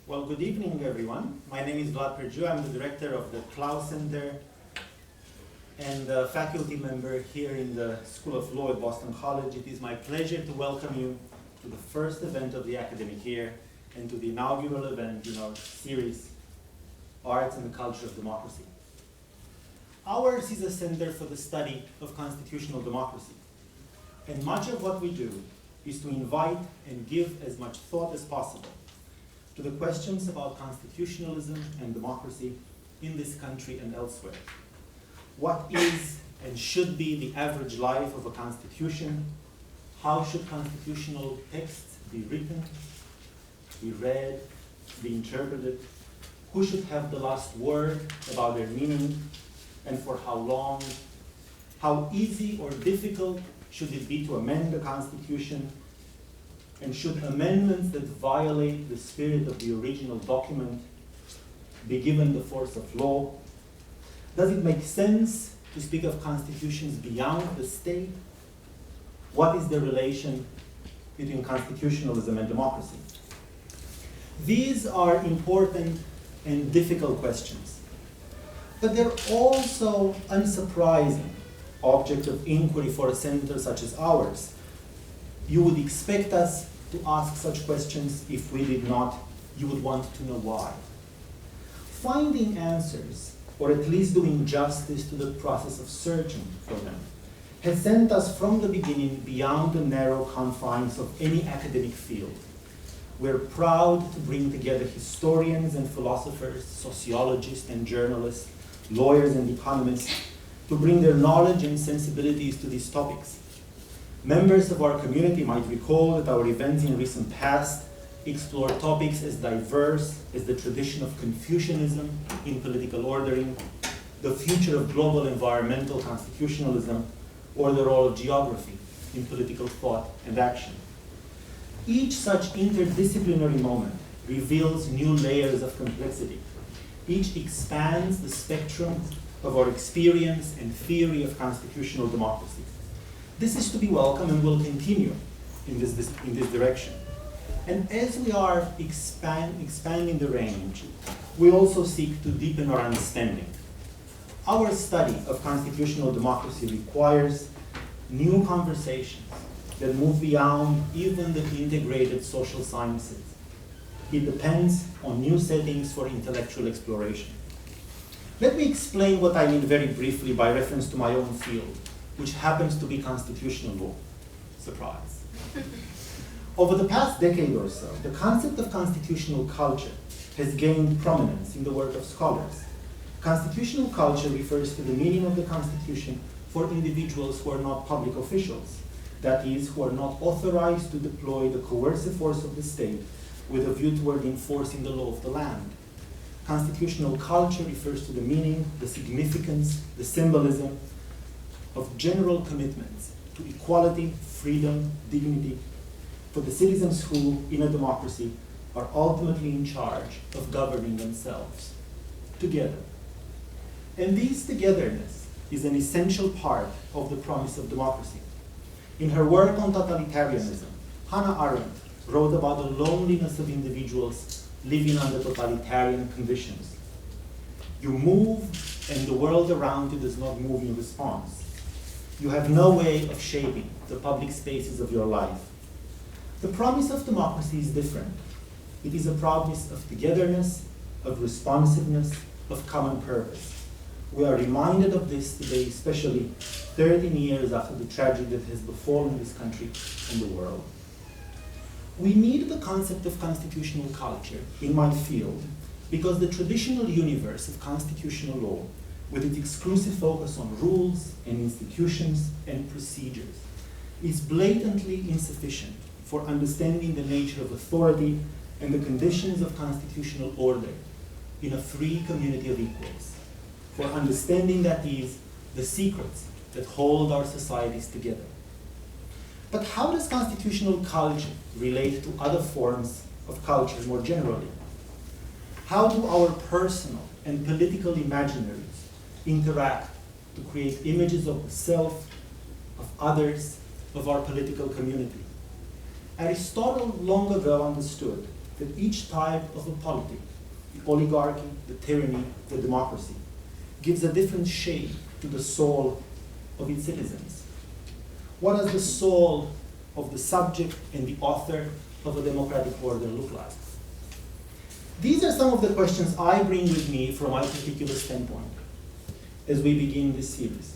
Well, good evening, everyone. My name is Vlad Perju. I'm the director of the Clough Center and a faculty member here in the School of Law at Boston College. It is my pleasure to welcome you to the first event of the academic year and to the inaugural event in our series, Arts and the Culture of Democracy. Ours is a center for the study of constitutional democracy. And much of what we do is to invite and give as much thought as possible to the questions about constitutionalism and democracy in this country and elsewhere. What is and should be the average life of a constitution? How should constitutional texts be written, be read, be interpreted? Who should have the last word about their meaning and for how long? How easy or difficult should it be to amend the Constitution? And should amendments that violate the spirit of the original document be given the force of law? Does it make sense to speak of constitutions beyond the state? What is the relation between constitutionalism and democracy? These are important and difficult questions, but they're also unsurprising objects of inquiry for a center such as ours. You would expect us to ask such questions. If we did not, you would want to know why. Finding answers, or at least doing justice to the process of searching for them, has sent us from the beginning beyond the narrow confines of any academic field. We're proud to bring together historians and philosophers, sociologists and journalists, lawyers and economists, to bring their knowledge and sensibilities to these topics. Members of our community might recall that our events in recent past explore topics as diverse as the tradition of Confucianism in political ordering, the future of global environmental constitutionalism, or the role of geography in political thought and action. Each such interdisciplinary moment reveals new layers of complexity. Each expands the spectrum of our experience and theory of constitutional democracy. This is to be welcome and will continue in this direction. And as we are expanding the range, we also seek to deepen our understanding. Our study of constitutional democracy requires new conversations that move beyond even the integrated social sciences. It depends on new settings for intellectual exploration. Let me explain what I mean very briefly by reference to my own field, which happens to be constitutional law. Surprise. Over the past decade or so, the concept of constitutional culture has gained prominence in the work of scholars. Constitutional culture refers to the meaning of the Constitution for individuals who are not public officials, that is, who are not authorized to deploy the coercive force of the state with a view toward enforcing the law of the land. Constitutional culture refers to the meaning, the significance, the symbolism of general commitments to equality, freedom, dignity for the citizens who, in a democracy, are ultimately in charge of governing themselves together. And this togetherness is an essential part of the promise of democracy. In her work on totalitarianism, Hannah Arendt wrote about the loneliness of individuals living under totalitarian conditions. You move, and the world around you does not move in response. You have no way of shaping the public spaces of your life. The promise of democracy is different. It is a promise of togetherness, of responsiveness, of common purpose. We are reminded of this today, especially 13 years after the tragedy that has befallen this country and the world. We need the concept of constitutional culture in my field because the traditional universe of constitutional law, with its exclusive focus on rules and institutions and procedures, is blatantly insufficient for understanding the nature of authority and the conditions of constitutional order in a free community of equals, for understanding, that is, the secrets that hold our societies together. But how does constitutional culture relate to other forms of culture more generally? How do our personal and political imaginaries interact to create images of the self, of others, of our political community? Aristotle long ago understood that each type of a polity, the oligarchy, the tyranny, the democracy, gives a different shape to the soul of its citizens. What does the soul of the subject and the author of a democratic order look like? These are some of the questions I bring with me from my particular standpoint as we begin this series.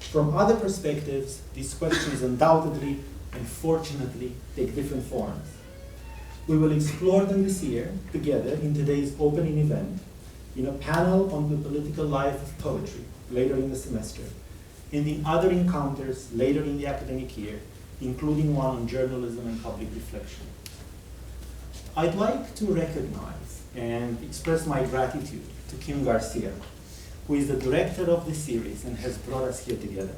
From other perspectives, these questions undoubtedly and fortunately take different forms. We will explore them this year together in today's opening event, in a panel on the political life of poetry later in the semester, and in other encounters later in the academic year, including one on journalism and public reflection. I'd like to recognize and express my gratitude to Kim Garcia, who is the director of the series and has brought us here together.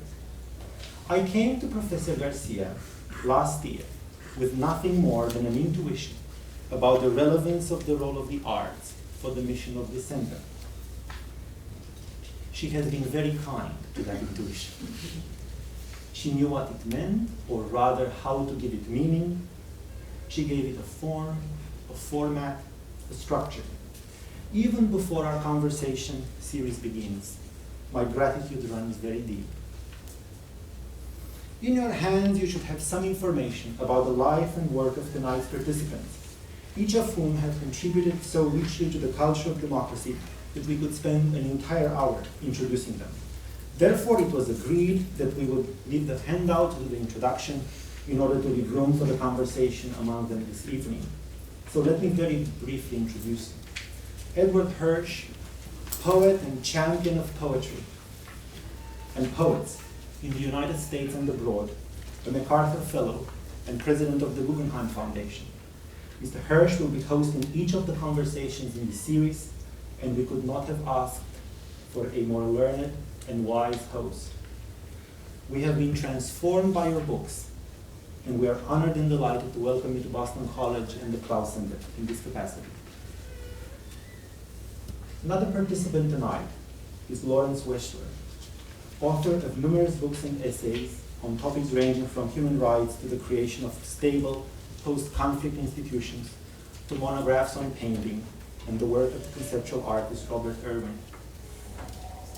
I came to Professor Garcia last year with nothing more than an intuition about the relevance of the role of the arts for the mission of the center. She has been very kind to that intuition. She knew what it meant, or rather how to give it meaning. She gave it a form, a format, a structure. Even before our conversation series begins, my gratitude runs very deep. In your hands, you should have some information about the life and work of tonight's participants, each of whom have contributed so richly to the culture of democracy that we could spend an entire hour introducing them. Therefore, it was agreed that we would leave the handout with the introduction in order to leave room for the conversation among them this evening. So let me very briefly introduce them. Edward Hirsch, poet and champion of poetry and poets in the United States and abroad, a MacArthur Fellow and president of the Guggenheim Foundation. Mr. Hirsch will be hosting each of the conversations in the series, and we could not have asked for a more learned and wise host. We have been transformed by your books, and we are honored and delighted to welcome you to Boston College and the Clough Center in this capacity. Another participant tonight is Lawrence Weschler, author of numerous books and essays on topics ranging from human rights to the creation of stable post-conflict institutions to monographs on painting and the work of the conceptual artist Robert Irwin.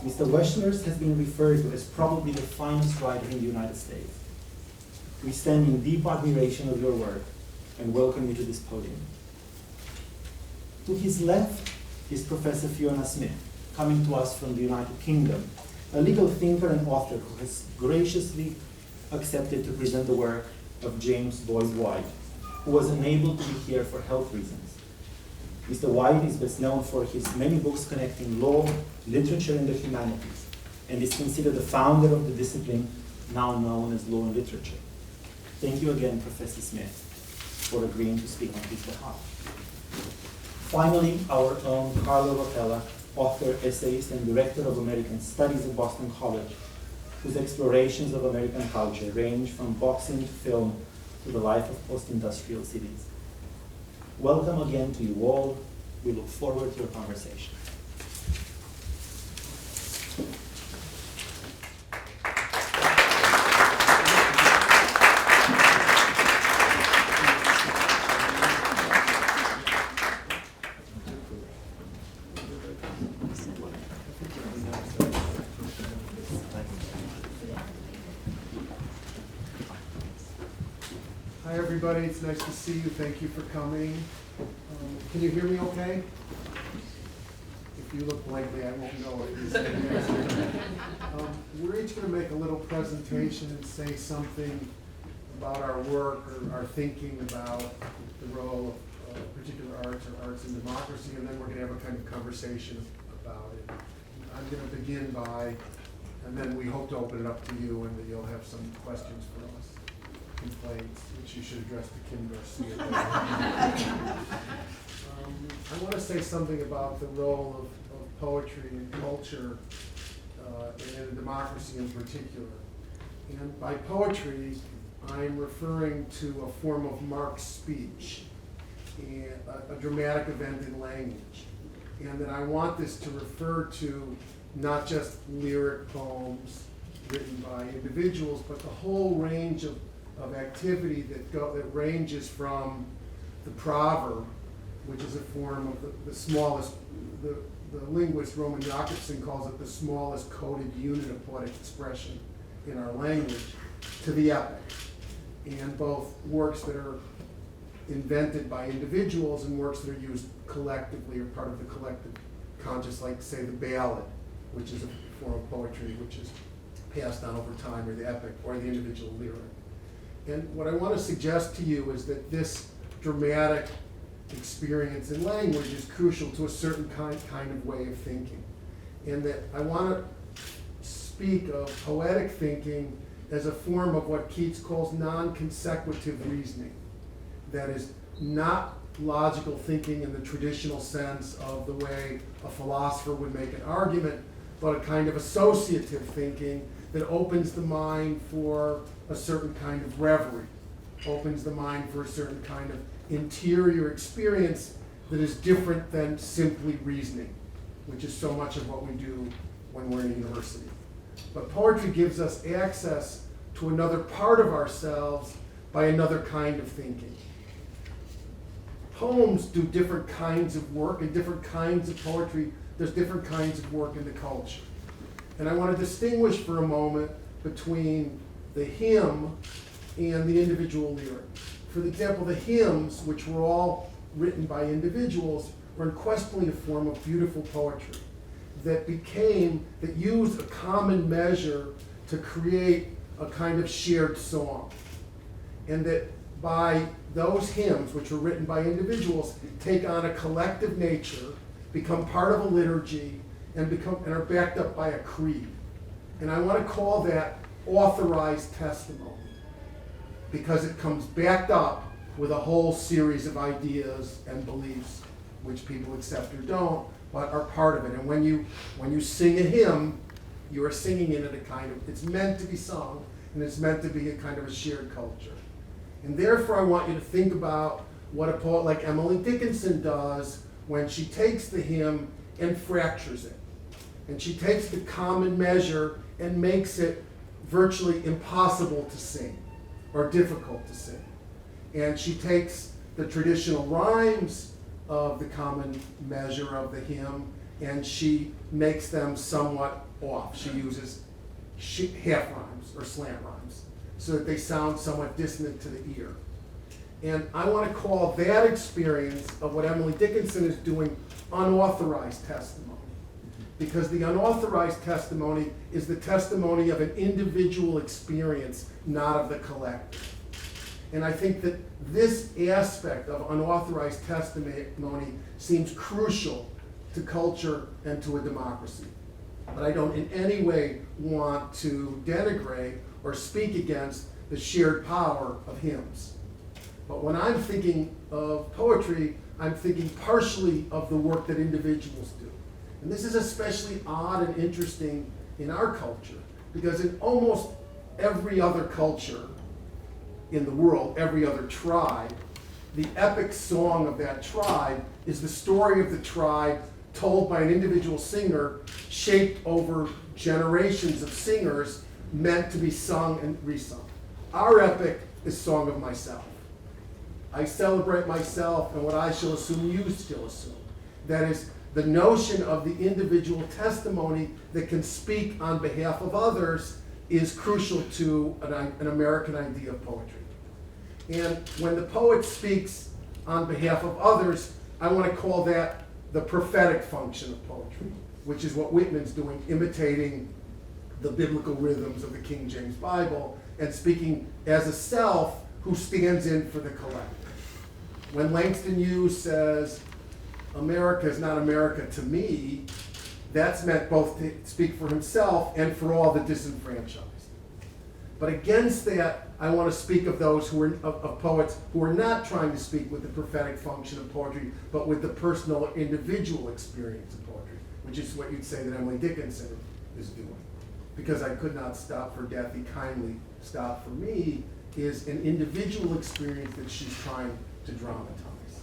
Mr. Weschler has been referred to as probably the finest writer in the United States. We stand in deep admiration of your work and welcome you to this podium. To his left is Professor Fiona Smith, coming to us from the United Kingdom, a legal thinker and author who has graciously accepted to present the work of James Boyd White, who was unable to be here for health reasons. Mr. White is best known for his many books connecting law, literature, and the humanities, and is considered the founder of the discipline now known as law and literature. Thank you again, Professor Smith, for agreeing to speak on his behalf. Finally, our own Carlo Rotella, author, essayist, and director of American Studies at Boston College, whose explorations of American culture range from boxing to film to the life of post-industrial cities. Welcome again to you all. We look forward to your conversation. Hi everybody, it's nice to see you. Thank you for coming. Can you hear me okay? If you look blankly, I won't know if you say yes. We're each going to make a little presentation and say something about our work or our thinking about the role of particular arts or arts in democracy, and then we're going to have a kind of conversation about it. I'm going to begin by, and then we hope to open it up to you and that you'll have some questions for us. Complaints, which you should address to Kim Garcia. I want to say something about the role of poetry and culture and in democracy in particular. And by poetry, I'm referring to a form of Mark's speech, and a dramatic event in language. And that I want this to refer to not just lyric poems written by individuals, but the whole range of activity that ranges from the proverb which is a form of the smallest, the linguist Roman Jakobson calls it the smallest coded unit of poetic expression in our language, to the epic. And both works that are invented by individuals and works that are used collectively or part of the collective conscious, like, say, the ballad, which is a form of poetry which is passed on over time, or the epic, or the individual lyric. And what I want to suggest to you is that this dramatic experience in language is crucial to a certain kind of way of thinking. And that I want to speak of poetic thinking as a form of what Keats calls non-consecutive reasoning. That is, not logical thinking in the traditional sense of the way a philosopher would make an argument, but a kind of associative thinking that opens the mind for a certain kind of reverie, opens the mind for a certain kind of interior experience that is different than simply reasoning, which is so much of what we do when we're in a university. But poetry gives us access to another part of ourselves by another kind of thinking. Poems do different kinds of work, and different kinds of poetry, there's different kinds of work in the culture. And I want to distinguish for a moment between the hymn and the individual lyric. For example, the hymns, which were all written by individuals, were unquestionably a form of beautiful poetry that used a common measure to create a kind of shared song. And that by those hymns, which were written by individuals, take on a collective nature, become part of a liturgy, and are backed up by a creed. And I want to call that authorized testimony, because it comes backed up with a whole series of ideas and beliefs, which people accept or don't, but are part of it. And when you sing a hymn, you are singing it in a kind of, it's meant to be sung, and it's meant to be a kind of a shared culture. And therefore, I want you to think about what a poet like Emily Dickinson does when she takes the hymn and fractures it. And she takes the common measure and makes it virtually impossible to sing, or difficult to sing. And she takes the traditional rhymes of the common measure of the hymn, and she makes them somewhat off. She uses half rhymes or slant rhymes so that they sound somewhat dissonant to the ear. And I want to call that experience of what Emily Dickinson is doing unauthorized testimony. Because the unauthorized testimony is the testimony of an individual experience, not of the collective. And I think that this aspect of unauthorized testimony seems crucial to culture and to a democracy. But I don't in any way want to denigrate or speak against the shared power of hymns. But when I'm thinking of poetry, I'm thinking partially of the work that individuals do. And this is especially odd and interesting in our culture, because in almost every other culture in the world, every other tribe, the epic song of that tribe is the story of the tribe told by an individual singer, shaped over generations of singers, meant to be sung and resung. Our epic is Song of Myself. I celebrate myself and what I shall assume you still assume. That is, the notion of the individual testimony that can speak on behalf of others is crucial to an American idea of poetry. And when the poet speaks on behalf of others, I want to call that the prophetic function of poetry, which is what Whitman's doing, imitating the biblical rhythms of the King James Bible and speaking as a self who stands in for the collective. When Langston Hughes says, America is not America to me, that's meant both to speak for himself and for all the disenfranchised. But against that, I want to speak of those who are of poets who are not trying to speak with the prophetic function of poetry, but with the personal or individual experience of poetry, which is what you'd say that Emily Dickinson is doing. Because I could not stop for death, he kindly stopped for me, is an individual experience that she's trying to dramatize.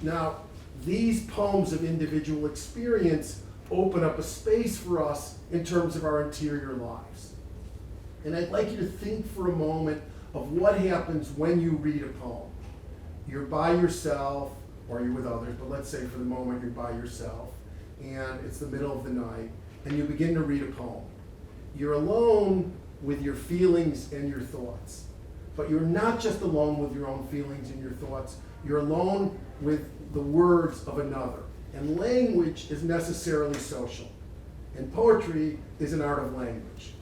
Now, these poems of individual experience open up a space for us in terms of our interior lives. And I'd like you to think for a moment of what happens when you read a poem. You're by yourself, or you're with others, but let's say for the moment you're by yourself, and it's the middle of the night, and you begin to read a poem. You're alone with your feelings and your thoughts. But you're not just alone with your own feelings and your thoughts, you're alone with the words of another. And language is necessarily social. And poetry is an art of language.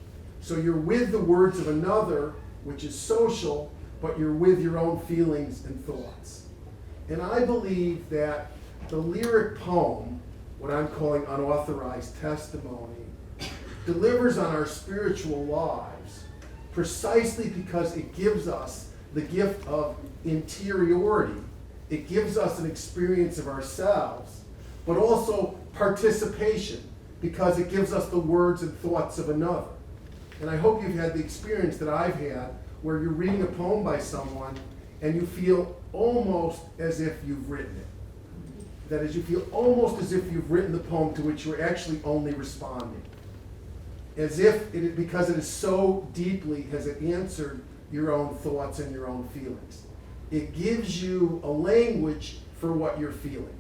So you're with the words of another, which is social, but you're with your own feelings and thoughts. And I believe that the lyric poem, what I'm calling unauthorized testimony, delivers on our spiritual lives precisely because it gives us the gift of interiority. It gives us an experience of ourselves, but also participation because it gives us the words and thoughts of another. And I hope you've had the experience that I've had where you're reading a poem by someone and you feel almost as if you've written it. That is, you feel almost as if you've written the poem to which you're actually only responding. As if, because it is so deeply has it answered your own thoughts and your own feelings. It gives you a language for what you're feeling,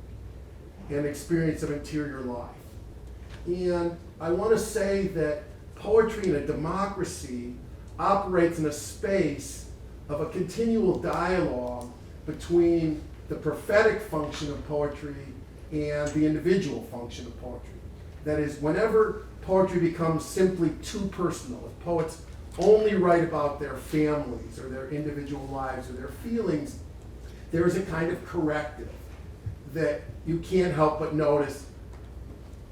an experience of interior life. And I want to say that poetry in a democracy operates in a space of a continual dialogue between the prophetic function of poetry and the individual function of poetry. That is, whenever poetry becomes simply too personal, if poets only write about their families or their individual lives or their feelings, there is a kind of corrective that you can't help but notice,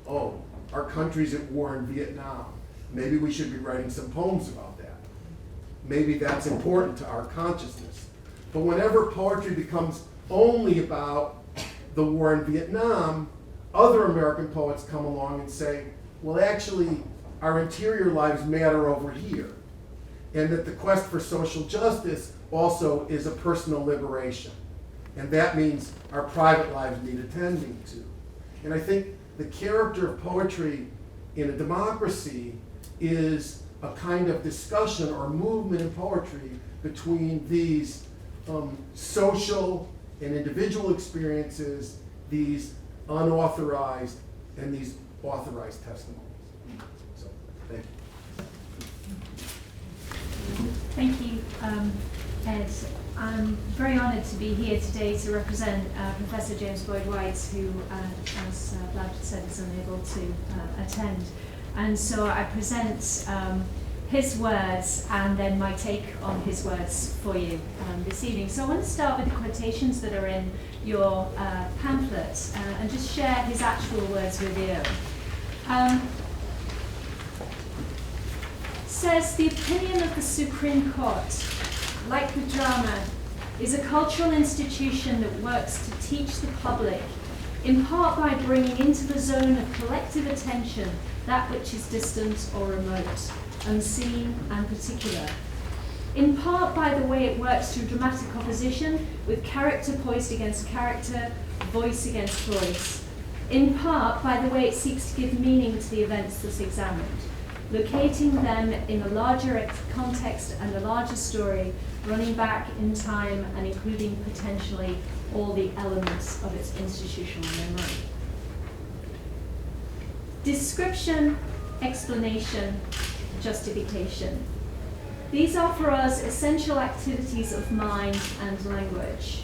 oh, our country's at war in Vietnam. Maybe we should be writing some poems about that. Maybe that's important to our consciousness. But whenever poetry becomes only about the war in Vietnam, other American poets come along and say, well, actually, our interior lives matter over here. And that the quest for social justice also is a personal liberation. And that means our private lives need attending to. And I think the character of poetry in a democracy is a kind of discussion or movement in poetry between these social and individual experiences, these unauthorized and these authorized testimonies. So, thank you. Thank you, Ed. I'm very honoured to be here today to represent Professor James Boyd White, who, as Vlad said, is unable to attend. And so I present his words and then my take on his words for you this evening. So I want to start with the quotations that are in your pamphlet and just share his actual words with you. Says, the opinion of the Supreme Court, like the drama, is a cultural institution that works to teach the public, in part by bringing into the zone of collective attention that which is distant or remote, unseen and particular. In part by the way it works through dramatic opposition, with character poised against character, voice against voice. In part by the way it seeks to give meaning to the events thus examined, locating them in a larger context and a larger story, running back in time and including potentially all the elements of its institutional memory. Description, explanation, justification. These are for us essential activities of mind and language.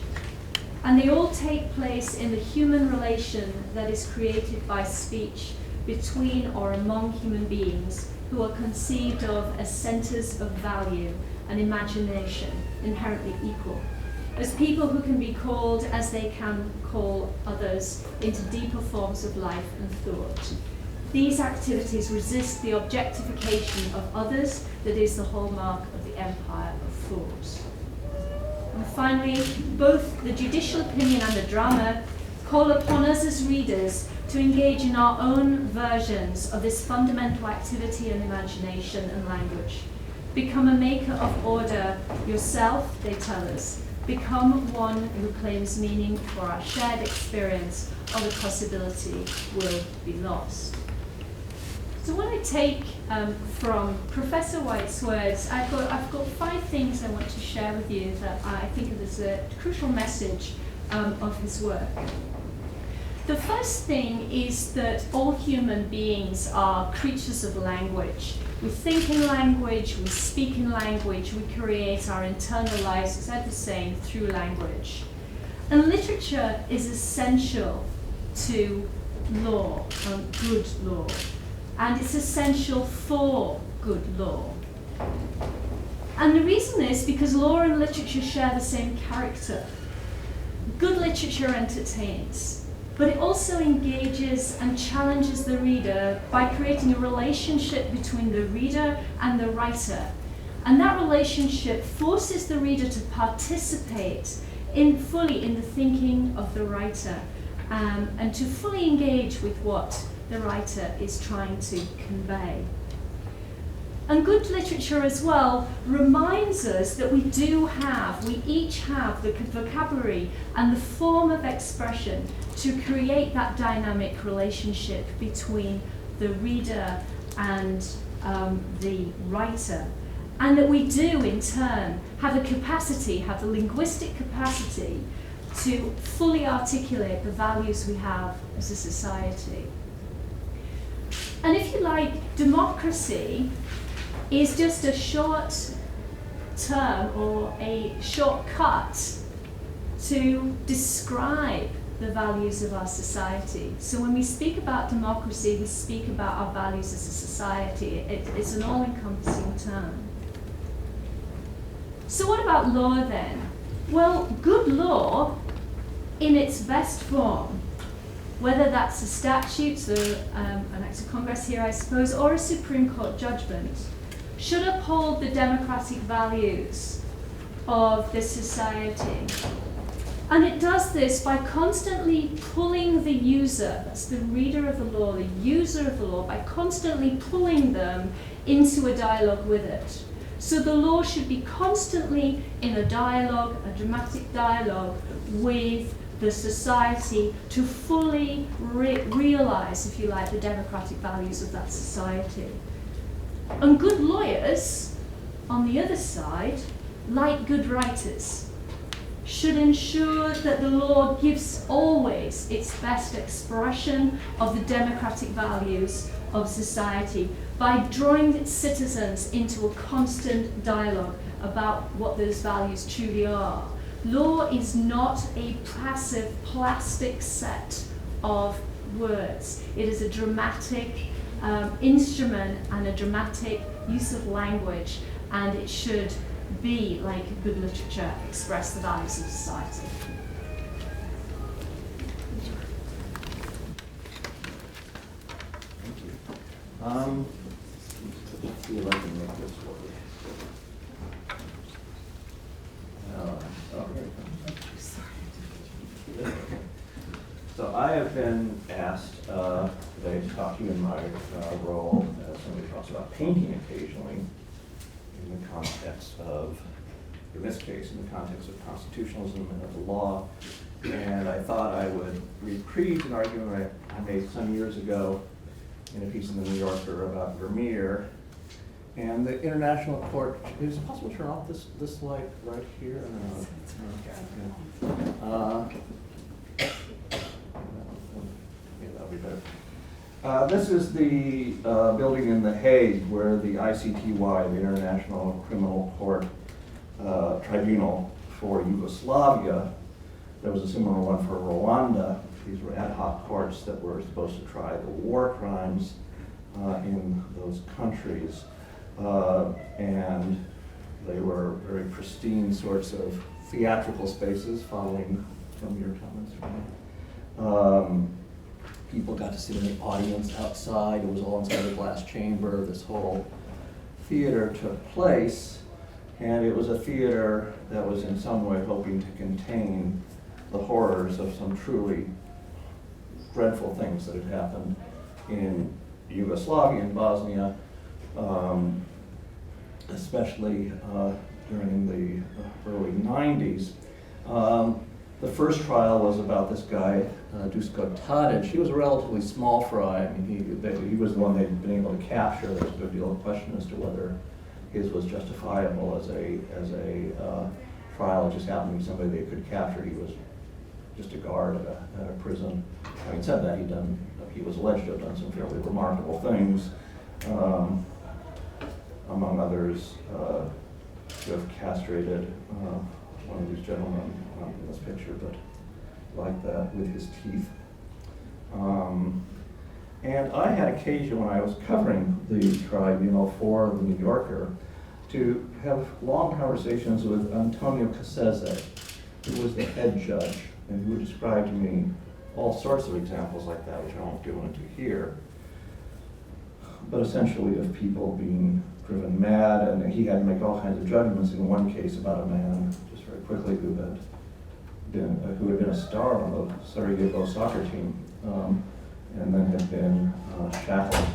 And they all take place in the human relation that is created by speech between or among human beings who are conceived of as centers of value and imagination, inherently equal, as people who can be called as they can call others into deeper forms of life and thought. These activities resist the objectification of others that is the hallmark of the empire of thought. And finally, both the judicial opinion and the drama call upon us as readers to engage in our own versions of this fundamental activity and imagination and language. Become a maker of order yourself, they tell us. Become one who claims meaning, for our shared experience or the possibility will be lost. So what I take from Professor White's words, I've got 5 things I want to share with you that I think is a crucial message of his work. The first thing is that all human beings are creatures of language. We think in language, we speak in language, we create our internal lives, as Ed was saying, through language. And literature is essential to law, good law. And it's essential for good law. And the reason is because law and literature share the same character. Good literature entertains, but it also engages and challenges the reader by creating a relationship between the reader and the writer. And that relationship forces the reader to participate fully in the thinking of the writer, and to fully engage with what the writer is trying to convey. And good literature as well reminds us that we each have the vocabulary and the form of expression to create that dynamic relationship between the reader and the writer. And that we do, in turn, have the linguistic capacity to fully articulate the values we have as a society. And if you like, democracy is just a short term or a shortcut to describe the values of our society. So when we speak about democracy, we speak about our values as a society. It's an all-encompassing term. So what about law then? Well, good law in its best form, whether that's a statute, so an act of Congress here I suppose, or a Supreme Court judgment, should uphold the democratic values of the society. And it does this by constantly pulling the user, that's the reader of the law, the user of the law, by constantly pulling them into a dialogue with it. So the law should be constantly in a dialogue, a dramatic dialogue with the society to fully realize, if you like, the democratic values of that society. And good lawyers, on the other side, like good writers, should ensure that the law gives always its best expression of the democratic values of society by drawing its citizens into a constant dialogue about what those values truly are. Law is not a passive, plastic set of words. It is a dramatic instrument and a dramatic use of language, and it should be, like good literature, express the values of society. See if I can make this work. So I have been asked today to talk to you in my role as somebody who talks about painting occasionally in the context of, in this case, in the context of constitutionalism and of the law. And I thought I would reprise an argument I made some years ago in a piece in the New Yorker about Vermeer. And the International Court, is it possible to turn off this light right here? Yeah, that'll be better. This is the building in The Hague where the ICTY, the International Criminal Court Tribunal for Yugoslavia, there was a similar one for Rwanda. These were ad hoc courts that were supposed to try the war crimes in those countries. And they were very pristine sorts of theatrical spaces, following from your comments. People got to sit in the audience outside. It was all inside a glass chamber. This whole theater took place, and it was a theater that was in some way hoping to contain the horrors of some truly dreadful things that had happened in Yugoslavia and Bosnia, especially during the early 90s. The first trial was about this guy, Duško Tadić. He was a relatively small fry. I mean, he was the one they'd been able to capture. There was a good deal of question as to whether his was justifiable as a trial. It just happened to be somebody they could capture. He was just a guard at a prison. Having said that, he was alleged to have done some fairly remarkable things, among others, to have castrated one of these gentlemen, not in this picture, but like that, with his teeth. And I had occasion when I was covering the tribunal for the New Yorker to have long conversations with Antonio Cassese, who was the head judge, and who described to me all sorts of examples like that, which I won't go into here, but essentially of people being driven mad, and he had to make all kinds of judgments in one case about a man, just very quickly, who had been a star on the Sarajevo soccer team, and then had been shackled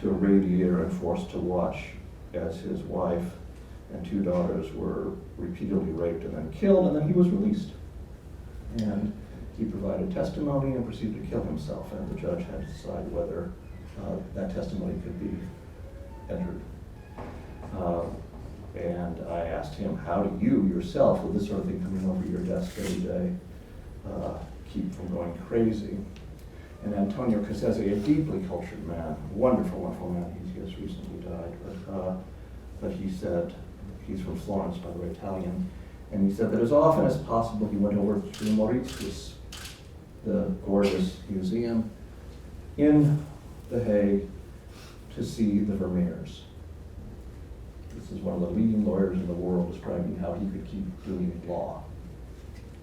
to a radiator and forced to watch as his wife and 2 daughters were repeatedly raped and then killed, and then he was released. And he provided testimony and proceeded to kill himself, and the judge had to decide whether that testimony could be entered. And I asked him, how do you yourself, with this sort of thing coming over your desk every day, keep from going crazy? And Antonio Cassese, a deeply cultured man, wonderful, wonderful man, he has recently died, but he said, he's from Florence, by the way, Italian, and he said that as often as possible he went over to Mauritius, the gorgeous museum in The Hague, to see the Vermeers. This is one of the leading lawyers in the world describing how he could keep doing law,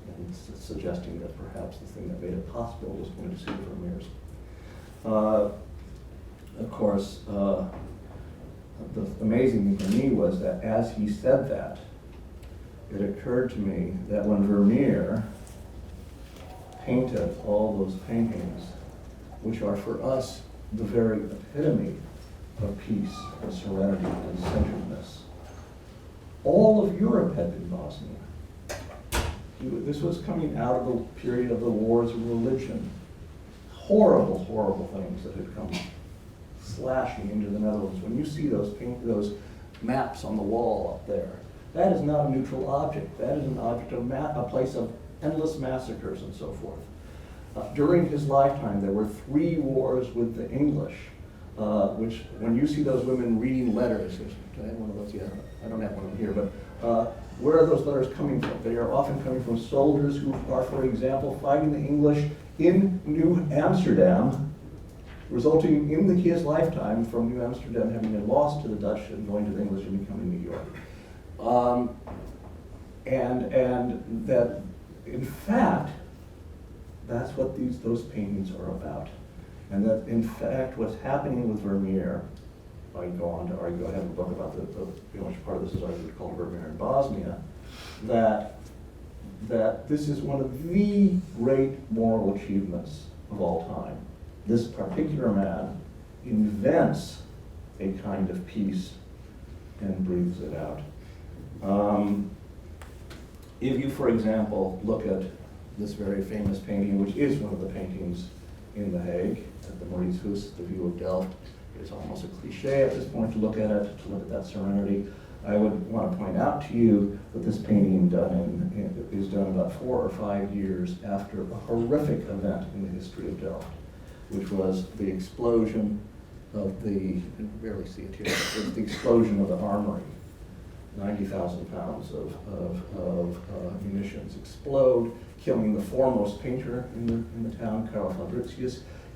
and suggesting that perhaps the thing that made it possible was going to see the Vermeers. Of course, the amazing thing for me was that as he said that, it occurred to me that when Vermeer painted all those paintings, which are for us the very epitome of peace and serenity and centeredness, all of Europe had been Bosnia. This was coming out of the period of the wars of religion. Horrible, horrible things that had come slashing into the Netherlands. When you see those maps on the wall up there, that is not a neutral object. That is an object of a place of endless massacres and so forth. During his lifetime, there were 3 wars with the English, which, when you see those women reading letters, do I have one of those? Yeah, I don't have one of them here, but where are those letters coming from? They are often coming from soldiers who are, for example, fighting the English in New Amsterdam, resulting in his lifetime from New Amsterdam having been lost to the Dutch and going to the English and becoming New York. And that, in fact, that's what those paintings are about. And that, in fact, what's happening with Vermeer, I go on to argue, I have a book about which part of this is argued called Vermeer in Bosnia, that this is one of the great moral achievements of all time. This particular man invents a kind of peace and breathes it out. If you, for example, look at this very famous painting, which is one of the paintings in The Hague, at the Mauritshuis, the view of Delft, it's almost a cliche at this point to look at it, to look at that serenity. I would want to point out to you that this painting is done about 4 or 5 years after a horrific event in the history of Delft, which was the explosion of you can barely see it here, it was the explosion of the armory. 90,000 pounds of munitions explode, killing the foremost painter in the town, Carlo,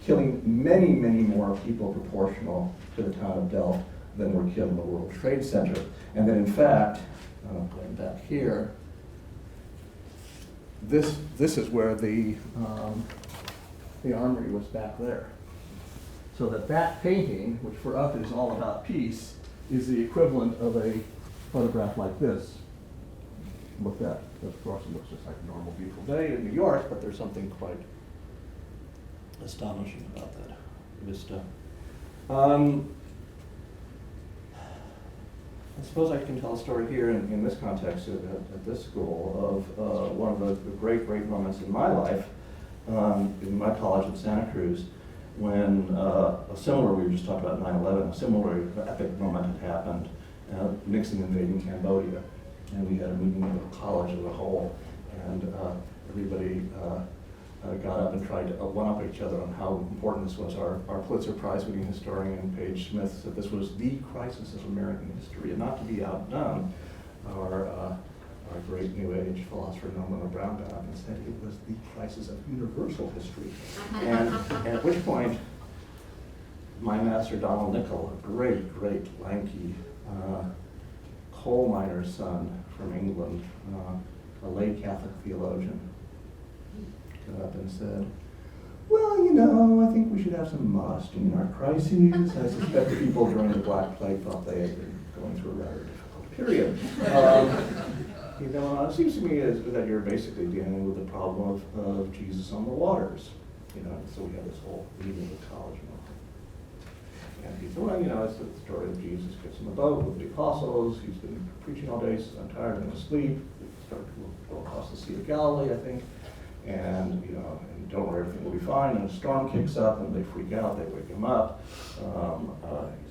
killing many, many more people proportional to the town of Delft than were killed in the World Trade Center. And then, in fact, going back here, this is where the armory was back there. So that painting, which for us is all about peace, is the equivalent of a photograph like this. Look at, of course, it looks just like a normal, beautiful day in New York, but there's something quite astonishing about that vista. I suppose I can tell a story here in this context at this school of one of the great, great moments in my life, in my college at Santa Cruz, when we were just talking about 9/11, a similar epic moment had happened, Nixon invading Cambodia, and we had a meeting of the college as a whole, and everybody got up and tried to one-up each other on how important this was. Our Pulitzer Prize-winning historian, Paige Smith, said this was the crisis of American history, and not to be outdone, our great New Age philosopher Norman Brown got up and said it was the crisis of universal history. And at which point, my master Donald Nicol, a great, lanky coal miner's son from England, a lay Catholic theologian, got up and said, well, you know, I think we should have some modesty in our crises. I suspect the people during the Black Plague thought they had been going through a rather difficult period. You know, it seems to me that you're basically dealing with the problem of Jesus on the waters. You know, so we have this whole reading of the college book. And he said, well, you know, it's the story of Jesus gets in the boat with the apostles. He's been preaching all day, says, I'm tired, I'm going to sleep. They start to go across the Sea of Galilee, I think. And, you know, and don't worry, everything will be fine. And a storm kicks up, and they freak out. They wake him up. He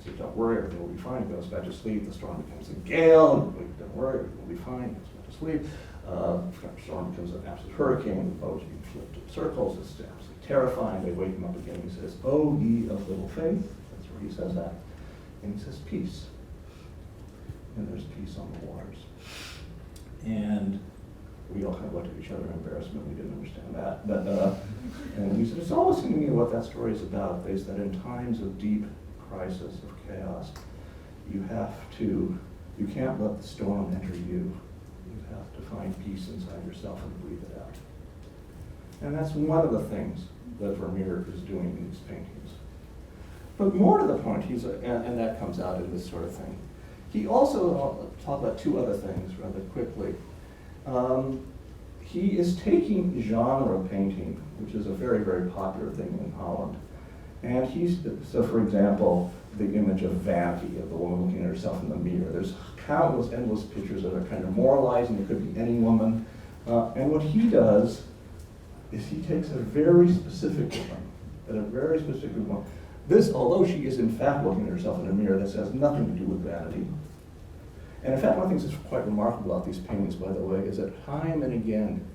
says, don't worry, everything will be fine. He goes back to sleep. The storm becomes a gale. And don't worry, everything will be fine. He goes back to sleep. The storm becomes an absolute hurricane. The boat's being flipped in circles. It's absolutely terrifying. They wake him up again. He says, oh, ye of little faith. That's where he says that. And he says, peace. And there's peace on the waters. And we all kind of looked at each other in embarrassment. We didn't understand that. But and he said, it's always seemed to me what that story is about, is that in times of deep crisis, of chaos, you can't let the storm enter you. You have to find peace inside yourself and breathe it out. And that's one of the things that Vermeer is doing in these paintings. But more to the point, and that comes out in this sort of thing. He also talked about two other things rather quickly. He is taking genre painting, which is a very, very popular thing in Holland. And so for example, the image of vanity, of the woman looking at herself in the mirror. There's countless, endless pictures that are kind of moralizing. It could be any woman. And what he does is he takes a very specific woman, This, although she is in fact looking at herself in a mirror, this has nothing to do with vanity. And in fact, one of the things that's quite remarkable about these paintings, by the way, is that time and again,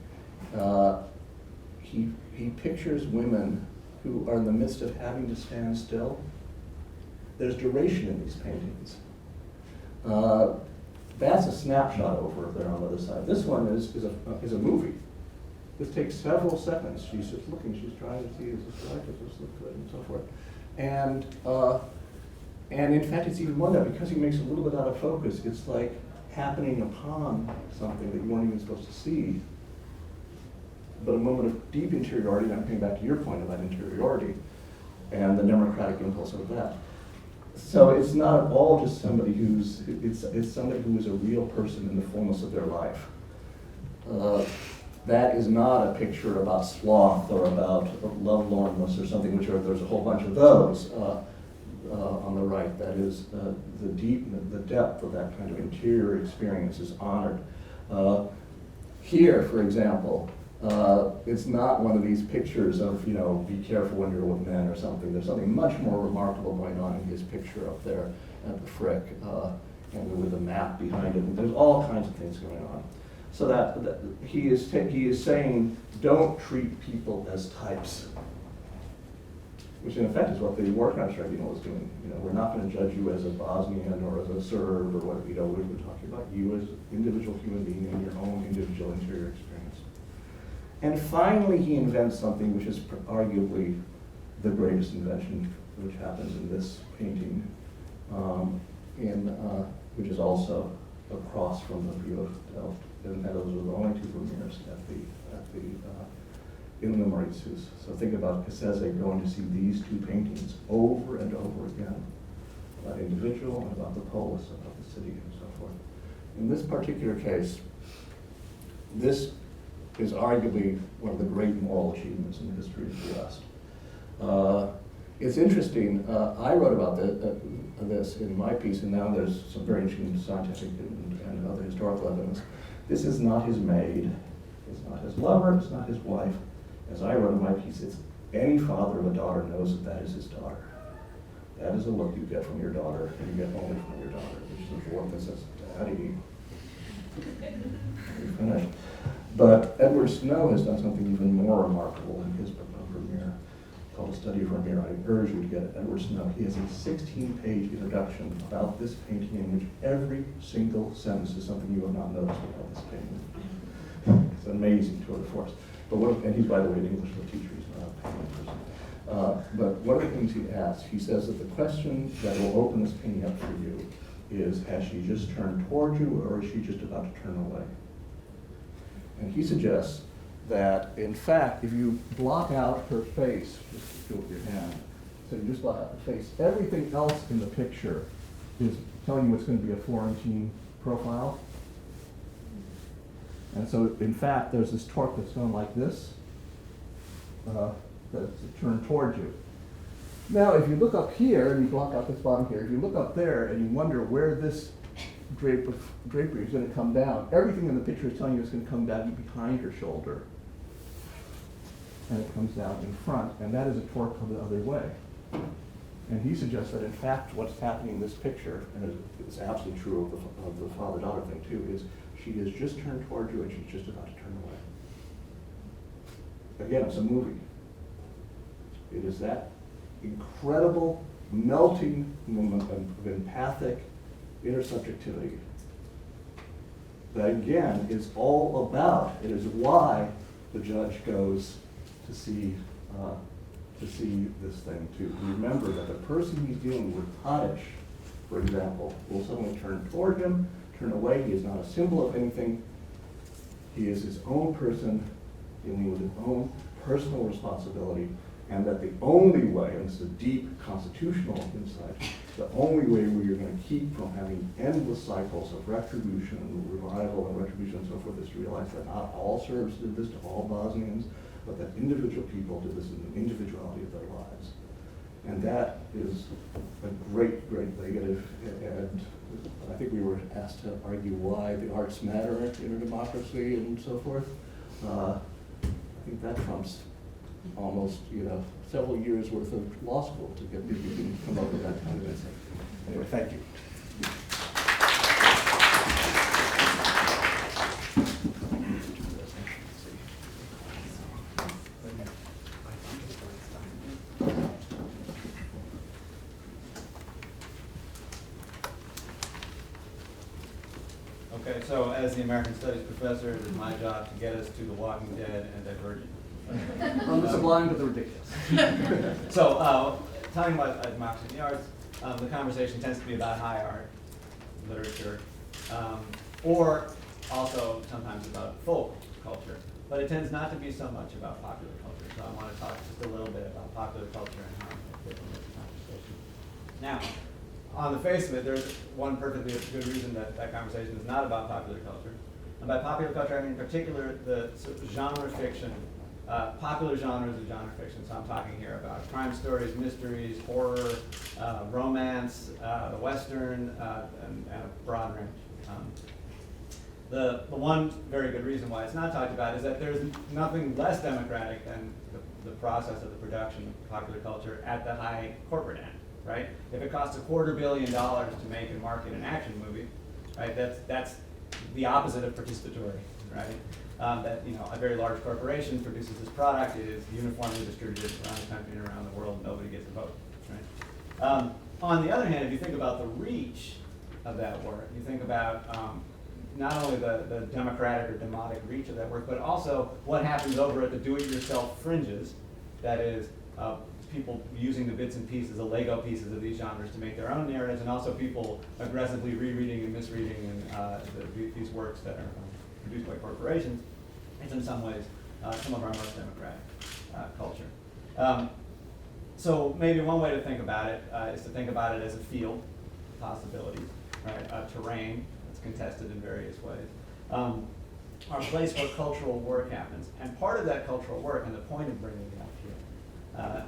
he pictures women who are in the midst of having to stand still. There's duration in these paintings. That's a snapshot over there on the other side. This one is a movie. This takes several seconds. She's just looking, she's trying to see, is this right, does this look good, and so forth. And in fact, it's even more than that, because he makes it a little bit out of focus. It's like happening upon something that you weren't even supposed to see. But a moment of deep interiority, and I'm coming back to your point about interiority, and the democratic impulse of that. So it's not at all just somebody it's somebody who is a real person in the fullness of their life. That is not a picture about sloth or about lovelornness or something, there's a whole bunch of those. On the right, that is the depth of that kind of interior experience is honored. Here, for example, it's not one of these pictures of, be careful when you're with men or something. There's something much more remarkable going on in his picture up there at the Frick, and with a map behind it. And there's all kinds of things going on. So that he is saying, don't treat people as types. Which in effect is what the War Crimes Tribunal is doing. We're not going to judge you as a Bosnian or as a Serb or what, we're talking about you as an individual human being in your own individual interior experience. And finally, he invents something which is arguably the greatest invention which happens in this painting, which is also across from the view of Delft. And those are the only two Vermeers in the Mauritius. So think about Cassese going to see these two paintings over and over again, about individual and about the polis, about the city and so forth. In this particular case, this is arguably one of the great moral achievements in the history of the West. It's interesting, I wrote about this in my piece, and now there's some very interesting scientific and other historical evidence. This is not his maid, it's not his lover, it's not his wife. As I wrote in my piece, it's any father of a daughter knows that is his daughter. That is a look you get from your daughter, and you get only from your daughter, which is the fourth that says, Daddy. You're finished. But Edward Snow has done something even more remarkable in his book on Vermeer, called A Study of Vermeer. I urge you to get Edward Snow. He has a 16-page introduction about this painting in which every single sentence is something you have not noticed about this painting. It's an amazing tour de force. And he's, by the way, an English teacher. He's not a painting person. But one of the things he asks, he says that the question that will open this painting up for you is, has she just turned toward you, or is she just about to turn away? And he suggests that, in fact, if you block out her face, just do it with your hand, so you just block out the face, everything else in the picture is telling you it's going to be a Florentine profile. And so, in fact, there's this torque that's going like this, that's turned towards you. Now, if you look up here, and you block out this bottom here, if you look up there and you wonder where this drapery is going to come down, everything in the picture is telling you it's going to come down behind her shoulder. And it comes down in front, and that is a torque the other way. And he suggests that, in fact, what's happening in this picture, and it's absolutely true of the father-daughter thing too, is she has just turned toward you and she's just about to turn away. Again, it's a movie. It is that incredible melting of empathic intersubjectivity that, again, is all about, it is why the judge goes to see this thing, to remember that the person he's dealing with, Poetic, for example, will suddenly turn toward him, turn away. He is not a symbol of anything. He is his own person dealing with his own personal responsibility, and that the only way, and this is a deep constitutional insight, the only way where you're going to keep from having endless cycles of retribution and revival and retribution and so forth is to realize that not all Serbs did this to all Bosnians, but that individual people did this in the individuality of their lives. And that is a great, great negative. And I think we were asked to argue why the arts matter in a democracy and so forth. I think that trumps almost, several years worth of law school to get people to come up with that kind of insight. Anyway, thank you. Okay, so as the American Studies professor, it is my job to get us to The Walking Dead and Divergent. From the sublime to the ridiculous. So, talking about democracy in the arts, the conversation tends to be about high art, literature, or also sometimes about folk culture. But it tends not to be so much about popular culture. So I want to talk just a little bit about popular culture and how it fits into the conversation. Now, on the face of it, there's one perfectly good reason that that conversation is not about popular culture. And by popular culture, I mean in particular the genre fiction, popular genres of genre fiction. So I'm talking here about crime stories, mysteries, horror, romance, the Western, and a broad range. The one very good reason why it's not talked about is that there's nothing less democratic than the process of the production of popular culture at the high corporate end, right? If it costs $250 million to make and market an action movie, right, that's the opposite of participatory, right? That a very large corporation produces this product, it is uniformly distributed around the country and around the world, nobody gets a vote, right? On the other hand, if you think about the reach of that work, you think about not only the democratic or demotic reach of that work, but also what happens over at the do-it-yourself fringes, that is, people using the bits and pieces, the Lego pieces of these genres to make their own narratives, and also people aggressively rereading and misreading these works that are produced by corporations. It's in some ways some of our most democratic culture. So maybe one way to think about it is to think about it as a field of possibilities, right? A terrain that's contested in various ways. Our place where cultural work happens. And part of that cultural work, and the point of bringing it up here,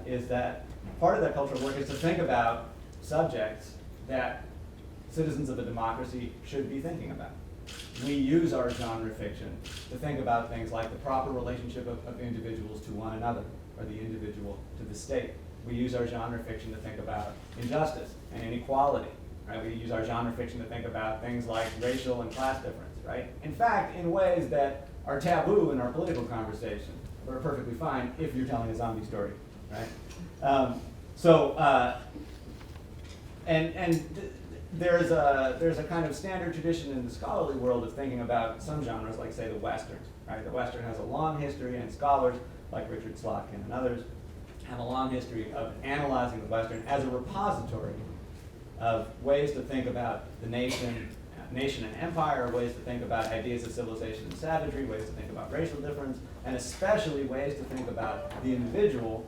is that part of that cultural work is to think about subjects that citizens of a democracy should be thinking about. We use our genre fiction to think about things like the proper relationship of individuals to one another, or the individual to the state. We use our genre fiction to think about injustice and inequality, right? We use our genre fiction to think about things like racial and class difference, right? In fact, in ways that are taboo in our political conversation, but are perfectly fine if you're telling a zombie story, right? There's a kind of standard tradition in the scholarly world of thinking about some genres, like say the Western, right? The Western has a long history, and scholars like Richard Slotkin and others have a long history of analyzing the Western as a repository of ways to think about the nation and empire, ways to think about ideas of civilization and savagery, ways to think about racial difference, and especially ways to think about the individual's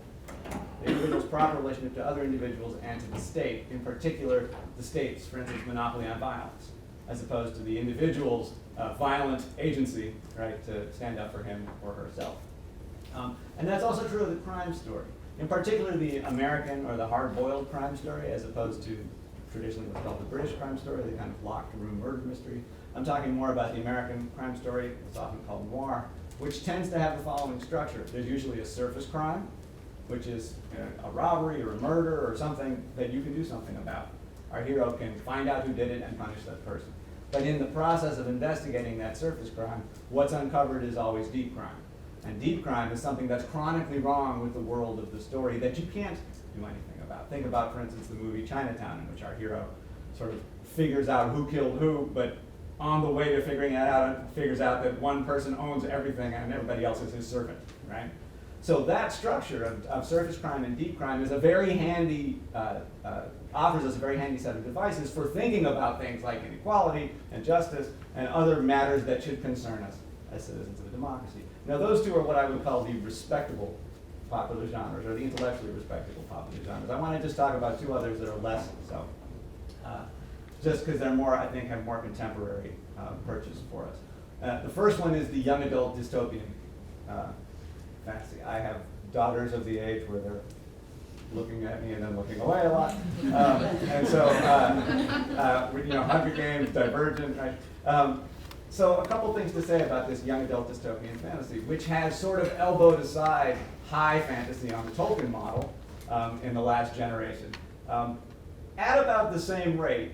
proper relationship to other individuals and to the state, in particular the state's, for instance, monopoly on violence, as opposed to the individual's violent agency, right, to stand up for him or herself. And that's also true of the crime story, in particular the American or the hard-boiled crime story, as opposed to traditionally what's called the British crime story, the kind of locked room murder mystery. I'm talking more about the American crime story, it's often called noir, which tends to have the following structure. There's usually a surface crime, which is a robbery or a murder or something that you can do something about. Our hero can find out who did it and punish that person. But in the process of investigating that surface crime, what's uncovered is always deep crime. And deep crime is something that's chronically wrong with the world of the story that you can't do anything about. Think about, for instance, the movie Chinatown, in which our hero sort of figures out who killed who, but on the way to figuring that out, figures out that one person owns everything and everybody else is his servant, right? So that structure of surface crime and deep crime is a very handy, offers us a very handy set of devices for thinking about things like inequality and justice and other matters that should concern us as citizens of a democracy. Now those two are what I would call the respectable popular genres, or the intellectually respectable popular genres. I want to just talk about two others that are less so, just because they're more, I think, have more contemporary purchase for us. The first one is the young adult dystopian fantasy. I have daughters of the age where they're looking at me and then looking away a lot. And so, Hunger Games, Divergent, right? So a couple things to say about this young adult dystopian fantasy, which has sort of elbowed aside high fantasy on the Tolkien model in the last generation. At about the same rate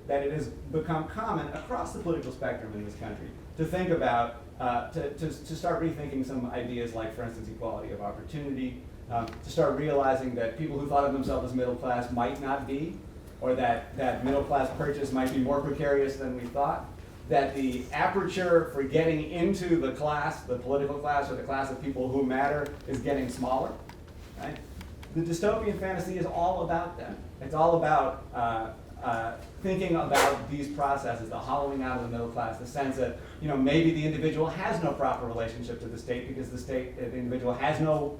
that it has become common across the political spectrum in this country to think about, to start rethinking some ideas like, for instance, equality of opportunity, to start realizing that people who thought of themselves as middle class might not be, or that middle class purchase might be more precarious than we thought, that the aperture for getting into the class, the political class, or the class of people who matter is getting smaller, right? The dystopian fantasy is all about that. It's all about thinking about these processes, the hollowing out of the middle class, the sense that maybe the individual has no proper relationship to the state because the individual has no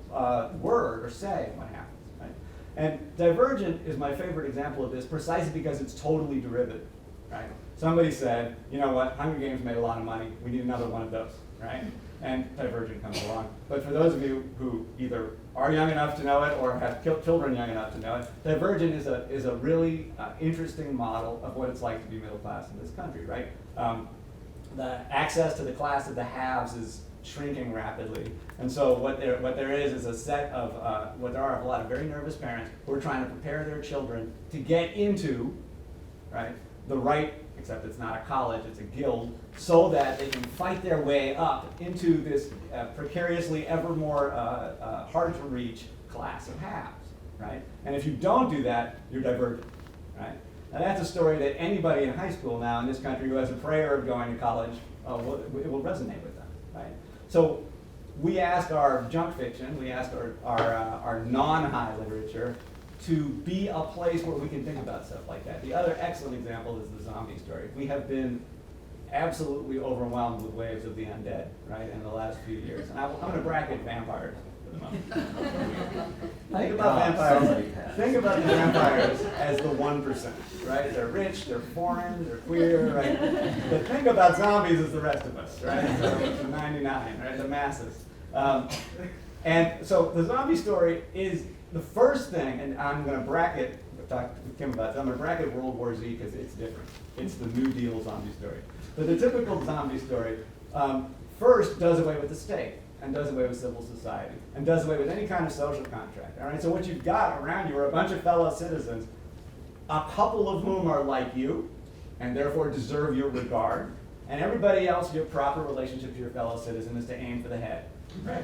word or say in what happens, right? And Divergent is my favorite example of this precisely because it's totally derivative, right? Somebody said, you know what, Hunger Games made a lot of money, we need another one of those, right? And Divergent comes along. But for those of you who either are young enough to know it or have children young enough to know it, Divergent is a really interesting model of what it's like to be middle class in this country, right? The access to the class of the haves is shrinking rapidly. And so what there is a set of, there are a lot of very nervous parents who are trying to prepare their children to get into, right, the right, except it's not a college, it's a guild, so that they can fight their way up into this precariously ever more hard to reach class of haves, right? And if you don't do that, you're divergent, right? And that's a story that anybody in high school now in this country who has a prayer of going to college, it will resonate with them, right? So we ask our junk fiction, we ask our non-high literature to be a place where we can think about stuff like that. The other excellent example is the zombie story. We have been absolutely overwhelmed with waves of the undead, right, in the last few years. And I'm going to bracket vampires for the moment. Think about the vampires as the 1%, right? They're rich, they're foreign, they're queer, right? But think about zombies as the rest of us, right? So the 99, right? The masses. And so the zombie story is the first thing, and I'm going to bracket, talk to Kim about this, I'm going to bracket World War Z because it's different. It's the New Deal zombie story. But the typical zombie story first does away with the state, and does away with civil society, and does away with any kind of social contract. All right? So what you've got around you are a bunch of fellow citizens, a couple of whom are like you, and therefore deserve your regard, And everybody else, your proper relationship to your fellow citizen is to aim for the head. Right?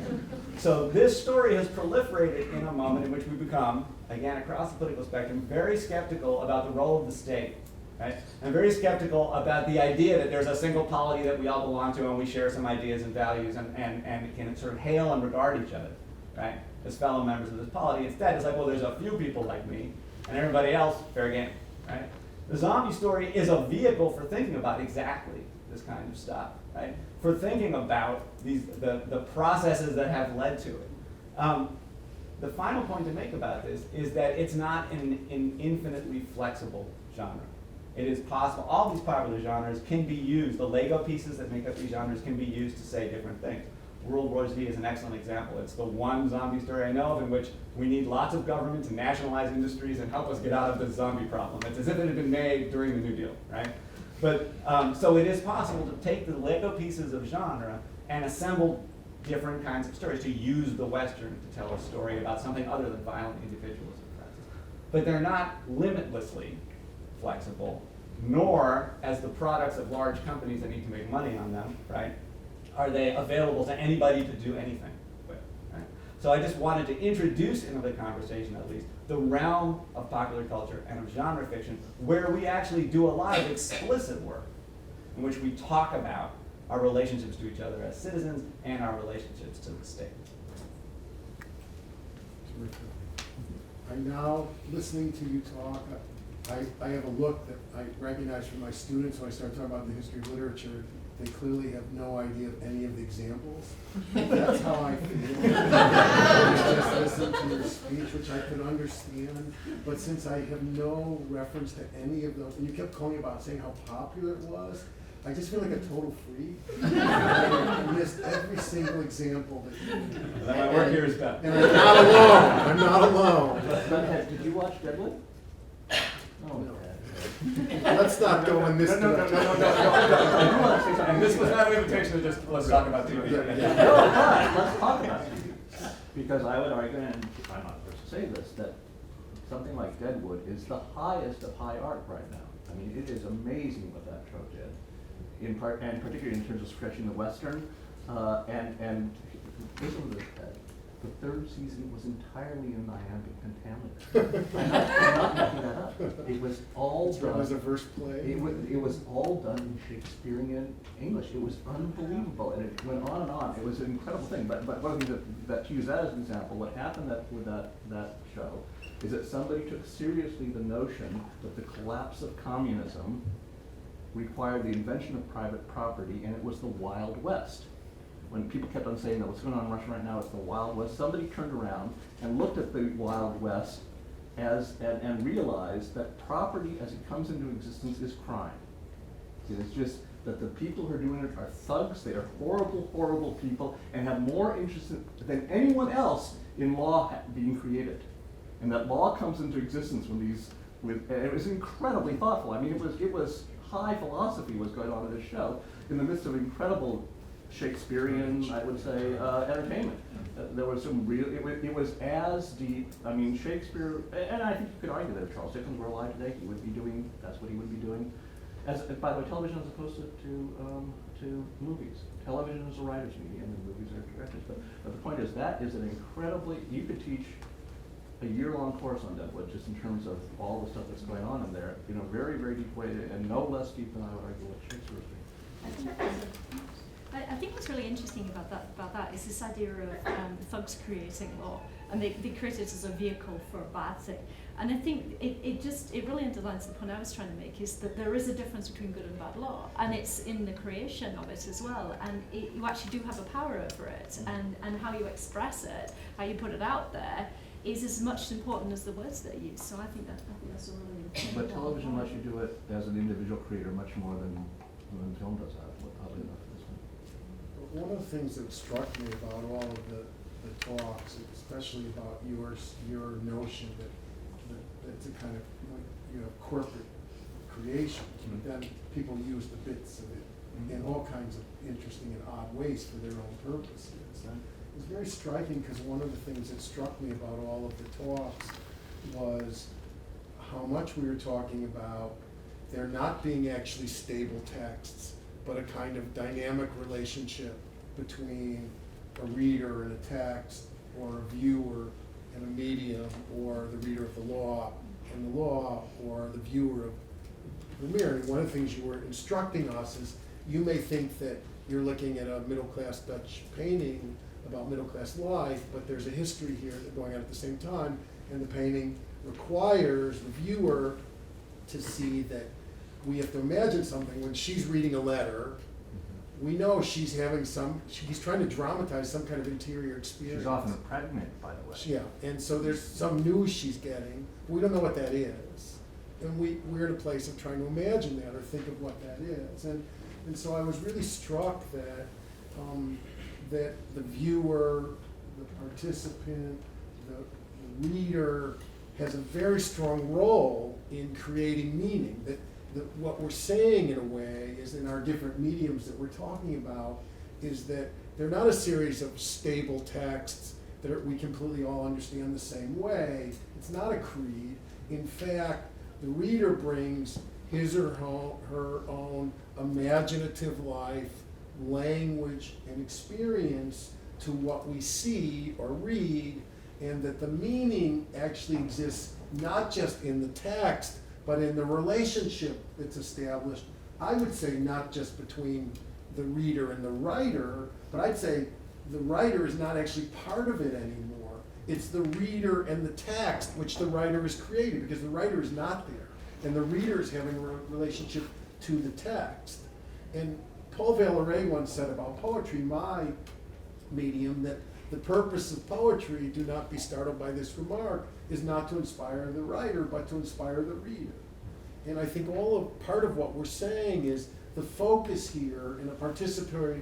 So this story has proliferated in a moment in which we become, again, across the political spectrum, very skeptical about the role of the state. Right? And very skeptical about the idea that there's a single polity that we all belong to and we share some ideas and values and can sort of hail and regard each other, right, as fellow members of this polity. Instead, it's like, well, there's a few people like me and everybody else, fair game. Right? The zombie story is a vehicle for thinking about exactly this kind of stuff, right? For thinking about the processes that have led to it. The final point to make about this is that it's not an infinitely flexible genre. It is possible, all these popular genres can be used, the Lego pieces that make up these genres can be used to say different things. World War Z is an excellent example. It's the one zombie story I know of in which we need lots of government to nationalize industries and help us get out of the zombie problem. It's as if it had been made during the New Deal, right? But, so it is possible to take the Lego pieces of genre and assemble different kinds of stories, to use the Western to tell a story about something other than violent individualism. But they're not limitlessly flexible, nor as the products of large companies that need to make money on them, right, are they available to anybody to do anything with. Right? So I just wanted to introduce into the conversation, at least, the realm of popular culture and of genre fiction, where we actually do a lot of explicit work, in which we talk about our relationships to each other as citizens and our relationships to the state. Terrific. I'm now listening to you talk. I have a look that I recognize from my students when I start talking about the history of literature. They clearly have no idea of any of the examples. That's how I feel. I just listened to your speech, which I could understand. But since I have no reference to any of those, and you kept calling about saying how popular it was, I just feel like a total freak. I missed every single example that you And then my work here is done. And I'm not alone. I'm not alone. Did you watch Deadwood? No. Let's not go in this direction. No. I do want to say something. And this was not an invitation to just, let's talk about TV. No, but let's talk about it. Because I would argue, and I'm not the first to say this, that something like Deadwood is the highest of high art right now. I mean, it is amazing what that show did, in part, and particularly in terms of stretching the Western. And listen to this, the third season was entirely in iambic pentameter. I'm not making that up. It was all done. It was a verse play. It was all done in Shakespearean English. It was unbelievable, and it went on and on. It was an incredible thing. But one thing that to use that as an example, what happened with that show is that somebody took seriously the notion that the collapse of communism required the invention of private property, and it was the Wild West. When people kept on saying that what's going on in Russia right now is the Wild West, somebody turned around and looked at the Wild West and realized that property as it comes into existence is crime. It's just that the people who are doing it are thugs, they are horrible, horrible people, and have more interest than anyone else in law being created. And that law comes into existence when and it was incredibly thoughtful. I mean, it was high philosophy was going on in this show in the midst of incredible Shakespearean, I would say, entertainment. There was some real, it was as deep, I mean, Shakespeare, and I think you could argue that if Charles Dickens were alive today, he would be doing, that's what he would be doing. By the way, television as opposed to movies. Television is a writer's medium and movies are directors. But the point is, that is an incredibly, you could teach a year-long course on Deadwood just in terms of all the stuff that's going on in there in a very, very deep way, and no less deep than I would argue what Shakespeare was doing. I think what's really interesting about that is this idea of thugs creating law, and they create it as a vehicle for a bad thing. And I think it really underlines the point I was trying to make, is that there is a difference between good and bad law, and it's in the creation of it as well. And you actually do have a power over it, and how you express it, how you put it out there, is as much important as the words that you use. So I think that's a really important But television lets you do it as an individual creator much more than film does that, oddly enough. One of the things that struck me about all of the talks, especially about your notion that it's a kind of, corporate creation, but then people use the bits of it in all kinds of interesting and odd ways for their own purposes. And it was very striking because one of the things that struck me about all of the talks was how much we were talking about there not being actually stable texts, but a kind of dynamic relationship between a reader and a text, or a viewer and a medium, or the reader of the law and the law, or the viewer of Vermeer. And one of the things you were instructing us is, you may think that you're looking at a middle-class Dutch painting about middle-class life, but there's a history here that's going on at the same time, and the painting requires the viewer to see that we have to imagine something. When she's reading a letter, we know she's trying to dramatize some kind of interior experience. She's often pregnant, by the way. Yeah, and so there's some news she's getting. We don't know what that is. And we're in a place of trying to imagine that or think of what that is. And so I was really struck that that the viewer, the participant, the reader has a very strong role in creating meaning. That what we're saying, in a way, is in our different mediums that we're talking about, is that they're not a series of stable texts that we completely all understand the same way. It's not a creed. In fact, the reader brings his or her own imaginative life, language, and experience to what we see or read, and that the meaning actually exists not just in the text, but in the relationship that's established. I would say not just between the reader and the writer, but I'd say the writer is not actually part of it anymore. It's the reader and the text which the writer has created, because the writer is not there, and the reader is having a relationship to the text. And Paul Valéry once said about poetry, my medium, that the purpose of poetry, do not be startled by this remark, is not to inspire the writer, but to inspire the reader. And I think part of what we're saying is the focus here in a participatory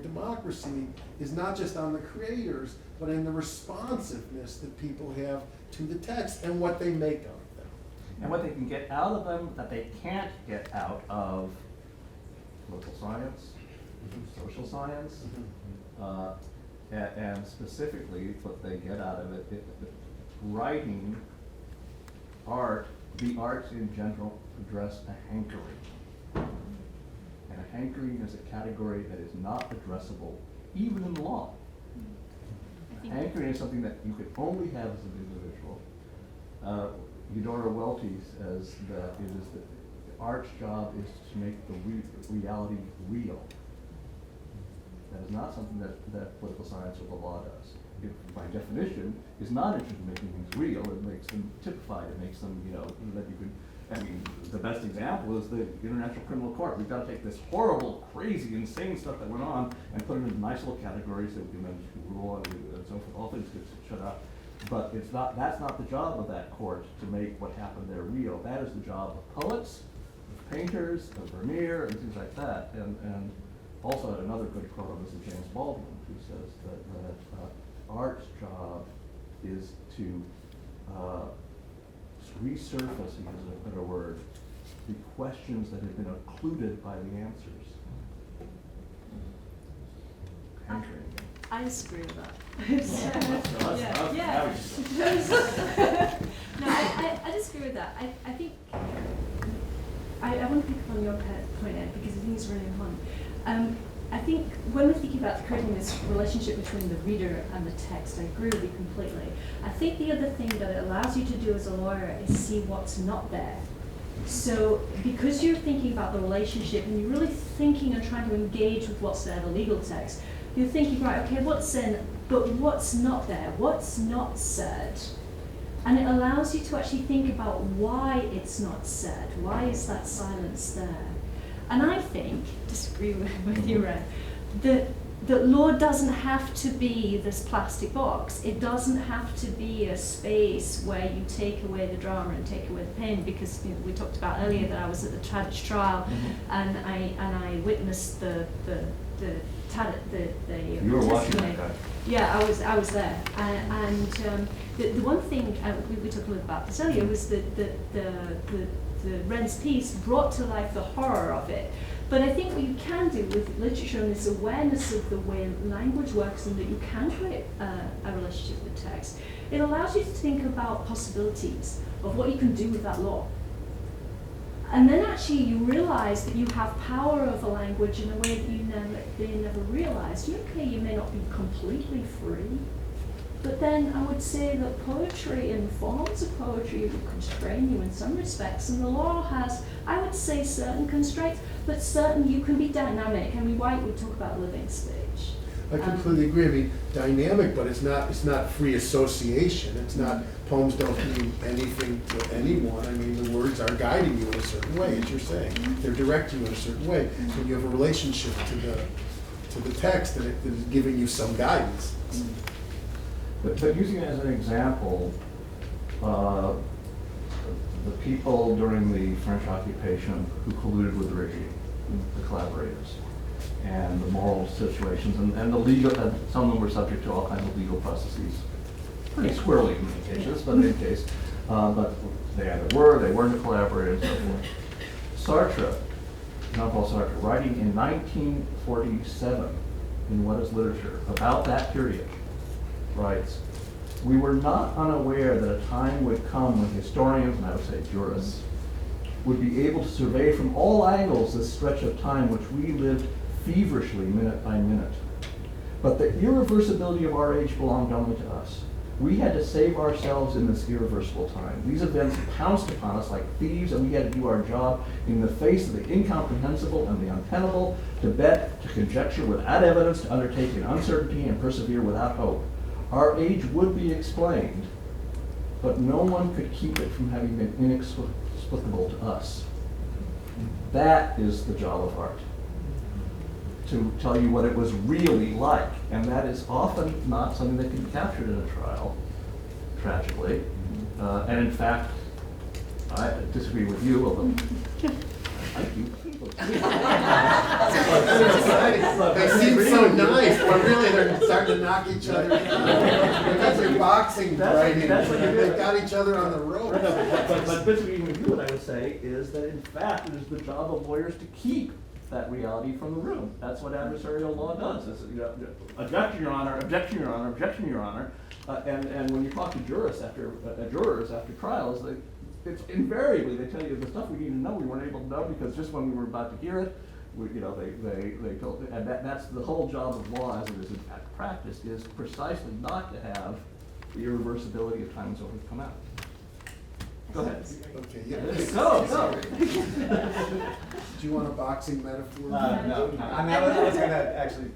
democracy is not just on the creators, but in the responsiveness that people have to the text and what they make of them. And what they can get out of them that they can't get out of political science, social science, and specifically what they get out of it, writing, art, the arts in general address a hankering. And a hankering is a category that is not addressable even in law. Hankering is something that you could only have as an individual. Eudora Welty says that it is the art's job is to make the reality real. That is not something that political science or the law does. It, by definition, is not interested in making things real. It makes them typified. It makes them, that you could. I mean, the best example is the International Criminal Court. We've got to take this horrible, crazy, insane stuff that went on and put it into nice little categories that we can then rule and so forth. All things get shut up. But it's not. That's not the job of that court to make what happened there real. That is the job of poets, of painters, of Vermeer, and things like that. And also another good quote on this is James Baldwin, who says that art's job is to resurface, he has a better word, the questions that have been occluded by the answers. Hankering. I disagree with that. No, I disagree with that. I think I want to pick up on your point, Ed, because I think it's really important. I think when we're thinking about creating this relationship between the reader and the text, I agree with you completely. I think the other thing that it allows you to do as a lawyer is see what's not there. So because you're thinking about the relationship and you're really thinking and trying to engage with what's there, the legal text, you're thinking, right, okay, what's in, but what's not there? What's not said? And it allows you to actually think about why it's not said. Why is that silence there? And I think, disagree with you, Ren, that law doesn't have to be this plastic box. It doesn't have to be a space where you take away the drama and take away the pain, because we talked about earlier that I was at the Tadic trial, and I witnessed the You were watching that guy. Yeah, I was there, and the one thing we talked a little about this earlier was that the Ren's piece brought to life the horror of it. But I think what you can do with literature and this awareness of the way language works and that you can create a relationship with text, it allows you to think about possibilities of what you can do with that law. And then actually you realize that you have power over language in a way that you never realized. Okay, you may not be completely free, but then I would say that poetry and forms of poetry will constrain you in some respects, and the law has, I would say, certain constraints, but certain you can be dynamic. I mean, White would talk about living speech. I completely agree. I mean, dynamic, but it's not free association. It's not, poems don't mean anything to anyone. I mean, the words are guiding you in a certain way, as you're saying. They're directing you in a certain way. When you have a relationship to the text, and it is giving you some guidance. But using it as an example, the people during the French occupation who colluded with the regime, the collaborators, and the moral situations, and the legal, and some of them were subject to all kinds of legal processes. Pretty squirrely in many cases, but in any case, but they either were, they weren't a collaborator, and so forth. Sartre, Jean-Paul Sartre, writing in 1947 in What is Literature, about that period, writes, "We were not unaware that a time would come when historians, and I would say jurists, would be able to survey from all angles this stretch of time which we lived feverishly minute by minute. But the irreversibility of our age belonged only to us. We had to save ourselves in this irreversible time. These events pounced upon us like thieves, and we had to do our job in the face of the incomprehensible and the untenable, to bet, to conjecture without evidence, to undertake in uncertainty and persevere without hope. Our age would be explained, but no one could keep it from having been inexplicable to us." That is the job of art, to tell you what it was really like, and that is often not something that can be captured in a trial, tragically. And in fact, I disagree with you, although I like you. They seem so nice, but really they're starting to knock each other down. Because you're boxing writing, they've got each other on the ropes. But disagreeing with you, what I would say is that in fact it is the job of lawyers to keep that reality from the room. That's what adversarial law does. It's, objection, Your Honor, objection, Your Honor, objection, Your Honor. And when you talk to jurors after trials, it's invariably they tell you the stuff we need to know we weren't able to know because just when we were about to hear it, they told, and that's the whole job of law as it is in practice, is precisely not to have the irreversibility of time and so forth come out. Go ahead. Okay, yeah. Go. Do you want a boxing metaphor? No. I mean, I was going to actually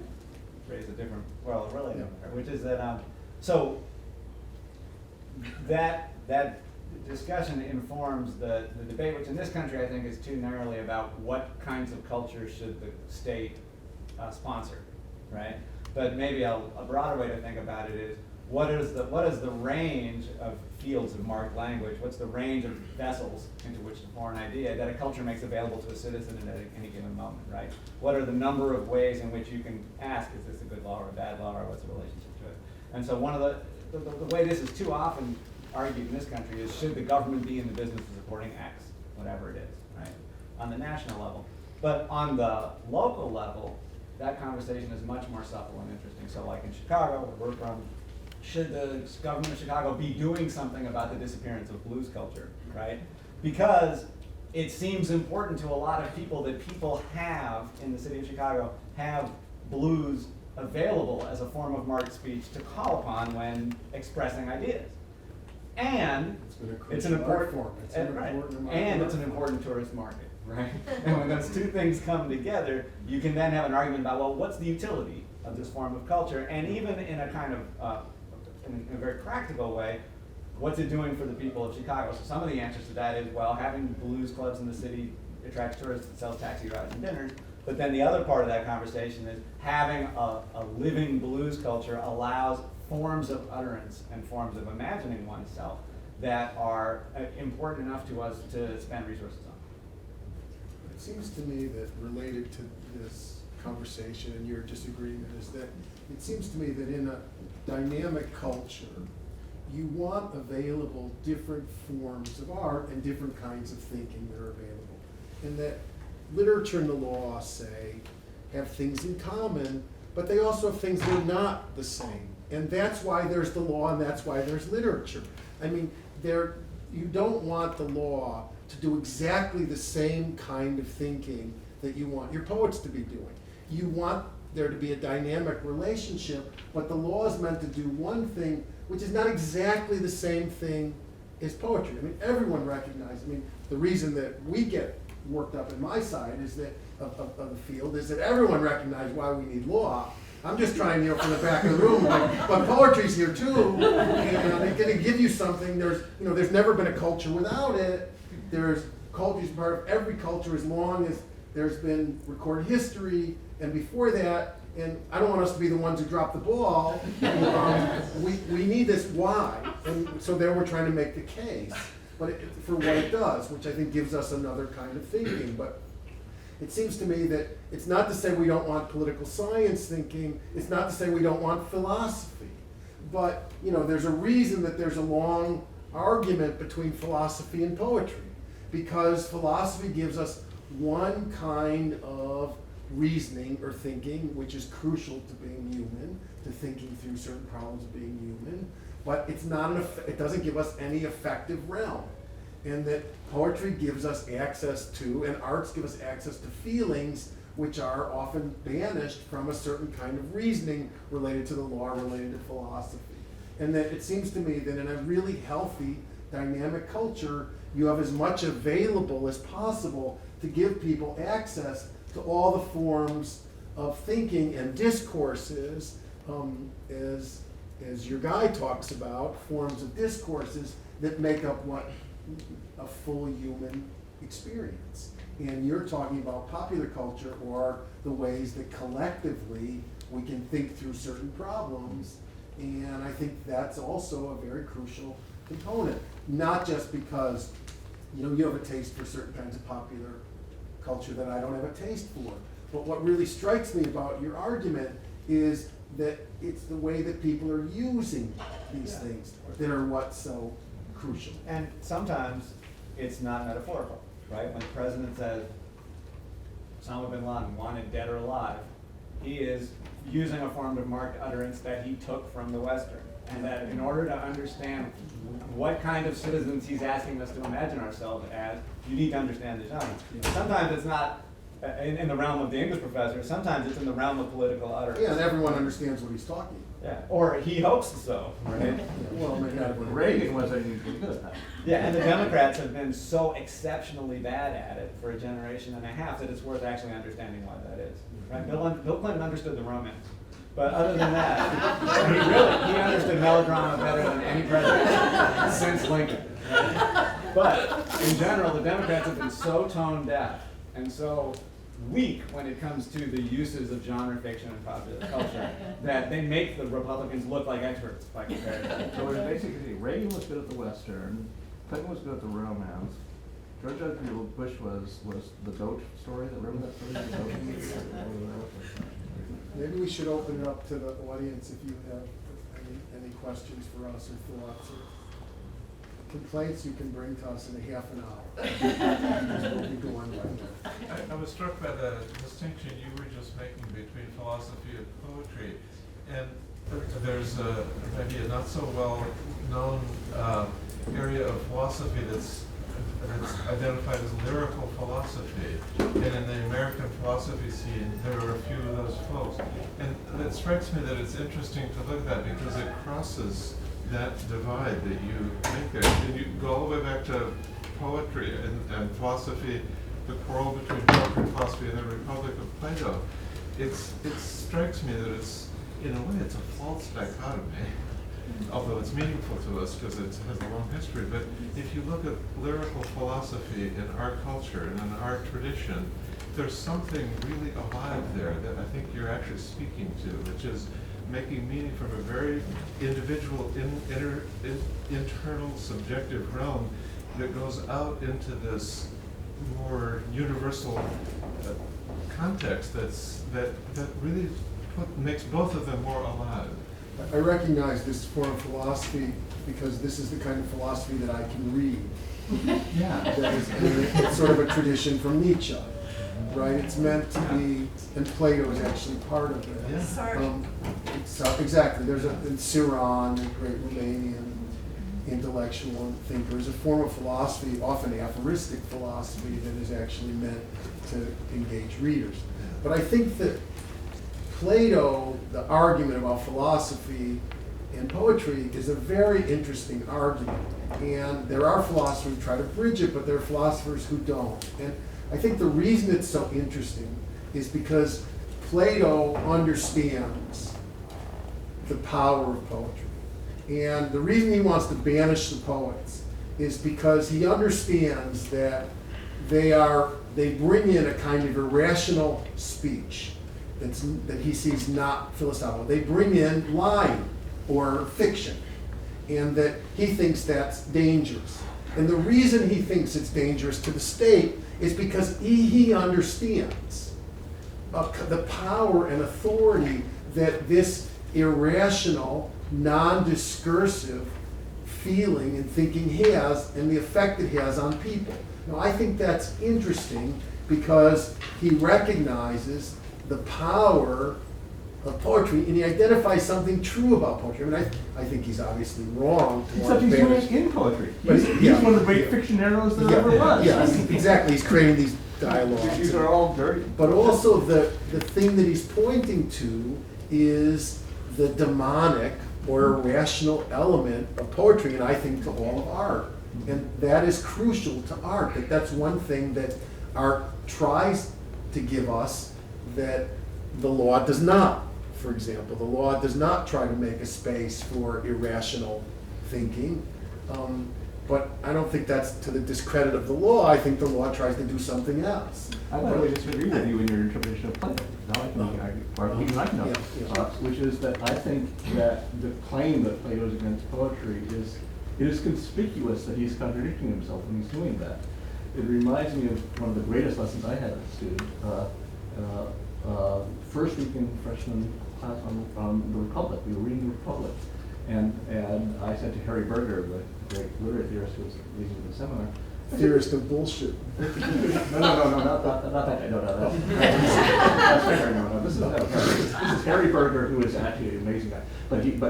raise a different, well, really different, which is that, so that discussion informs the debate, which in this country I think is too narrowly about what kinds of culture should the state sponsor, right? But maybe a broader way to think about it is, what is the range of fields of marked language? What's the range of vessels into which to pour an idea that a culture makes available to a citizen at any given moment, right? What are the number of ways in which you can ask, is this a good law or a bad law, or what's the relationship to it? And so one of the way this is too often argued in this country is, should the government be in the business of supporting X, whatever it is, right? On the national level. But on the local level, that conversation is much more supple and interesting. So like in Chicago, where we're from, should the government of Chicago be doing something about the disappearance of blues culture, right? Because it seems important to a lot of people that people have, in the city of Chicago, have blues available as a form of marked speech to call upon when expressing ideas. And it's an important form. It's an important tourist market, right? And when those two things come together, you can then have an argument about, well, what's the utility of this form of culture? And even in a kind of in a very practical way, what's it doing for the people of Chicago? So some of the answers to that is, well, having blues clubs in the city attracts tourists and sells taxi rides and dinners. But then the other part of that conversation is having a living blues culture allows forms of utterance and forms of imagining oneself that are important enough to us to spend resources on. It seems to me that related to this conversation and your disagreement is that it seems to me that in a dynamic culture, you want available different forms of art and different kinds of thinking that are available. And that literature and the law, say, have things in common, but they also have things that are not the same. And that's why there's the law and that's why there's literature. I mean, you don't want the law to do exactly the same kind of thinking that you want your poets to be doing. You want there to be a dynamic relationship, but the law is meant to do one thing which is not exactly the same thing as poetry. I mean, everyone recognizes, I mean, the reason that we get worked up in my side is that of the field is that everyone recognizes why we need law. I'm just trying, from the back of the room, but poetry's here too, and it's going to give you something. There's never been a culture without it. Culture's part of every culture as long as there's been recorded history, and before that, and I don't want us to be the ones who drop the ball, we need this why, and so there we're trying to make the case, but for what it does, which I think gives us another kind of thinking. But it seems to me that it's not to say we don't want political science thinking, it's not to say we don't want philosophy, but there's a reason that there's a long argument between philosophy and poetry, because philosophy gives us one kind of reasoning or thinking which is crucial to being human, to thinking through certain problems of being human, but it doesn't give us any effective realm. And that poetry gives us access to, and arts give us access to feelings which are often banished from a certain kind of reasoning related to the law, related to philosophy. And that it seems to me that in a really healthy, dynamic culture, you have as much available as possible to give people access to all the forms of thinking and discourses, as your guy talks about, forms of discourses that make up what a full human experience. And you're talking about popular culture, or the ways that collectively we can think through certain problems. And I think that's also a very crucial component, not just because you have a taste for certain kinds of popular culture that I don't have a taste for. But what really strikes me about your argument is that it's the way that people are using these things that are what's so crucial. And sometimes it's not metaphorical, right? When the president says Osama bin Laden wanted dead or alive, he is using a form of marked utterance that he took from the Western. And that in order to understand what kind of citizens he's asking us to imagine ourselves as, you need to understand the genre. Sometimes it's not in the realm of the English professor, sometimes it's in the realm of political utterance. Yeah, and everyone understands what he's talking about. Yeah, or he hopes so, right? Well, maybe not everyone. Reagan wasn't usually good at that. Yeah, and the Democrats have been so exceptionally bad at it for a generation and a half that it's worth actually understanding why that is. Right? Bill Clinton understood the romance. But other than that, he understood melodrama better than any president since Lincoln. Right? But in general, the Democrats have been so tone deaf and so weak when it comes to the uses of genre fiction and popular culture that they make the Republicans look like experts by comparison. So we're basically, Reagan was good at the Western, Clinton was good at the romance, George W. Bush was the goat story. Remember that story? Maybe we should open it up to the audience if you have any questions for us or thoughts or complaints you can bring to us in a half an hour. We'll be going right there. I was struck by the distinction you were just making between philosophy and poetry. And there's maybe a not so well known area of philosophy that's identified as lyrical philosophy. And in the American philosophy scene, there are a few of those folks. And it strikes me that it's interesting to look at because it crosses that divide that you make there. And you go all the way back to poetry and philosophy, the quarrel between poetry and philosophy and the Republic of Plato. It strikes me that it's, in a way, it's a false dichotomy, although it's meaningful to us because it has a long history. But if you look at lyrical philosophy in our culture and in our tradition, there's something really alive there that I think you're actually speaking to, which is making meaning from a very individual, internal, subjective realm that goes out into this more universal context that really makes both of them more alive. I recognize this form of philosophy because this is the kind of philosophy that I can read. Yeah. It's sort of a tradition from Nietzsche, right? It's meant to be, and Plato is actually part of it. Yeah. Exactly. There's in Ciron, the great Romanian, intellectual thinker, is a form of philosophy, often aphoristic philosophy, that is actually meant to engage readers. But I think that Plato, the argument about philosophy and poetry, is a very interesting argument. And there are philosophers who try to bridge it, but there are philosophers who don't. And I think the reason it's so interesting is because Plato understands the power of poetry. And the reason he wants to banish the poets is because he understands that they bring in a kind of irrational speech that he sees not philosophical. They bring in lying or fiction, and that he thinks that's dangerous. And the reason he thinks it's dangerous to the state is because he understands the power and authority that this irrational, non-discursive feeling and thinking has, and the effect it has on people. Now, I think that's interesting because he recognizes the power of poetry, and he identifies something true about poetry. I mean, I think he's obviously wrong to want Except to he's doing banish. it in poetry. But He's one of the great fictionaries there ever was. Yes, exactly. He's creating these dialogues. These are all very. But also the thing that he's pointing to is the demonic or irrational element of poetry, and I think to all of art. And that is crucial to art. That's one thing that art tries to give us that the law does not. For example, the law does not try to make a space for irrational thinking. But I don't think that's to the discredit of the law. I think the law tries to do something else. I by the way disagree with you in your interpretation of Plato. Now I can argue, or even I can argue, which is that I think that the claim that Plato is against poetry is, it is conspicuous that he's contradicting himself when he's doing that. It reminds me of one of the greatest lessons I had as a student. First week in freshman class on the Republic, we were reading the Republic. And I said to Harry Berger, the great literary theorist who was leading the seminar, Theorist of bullshit. no, not that guy, no. That's Harry, no. This is Harry Berger, who is actually an amazing guy.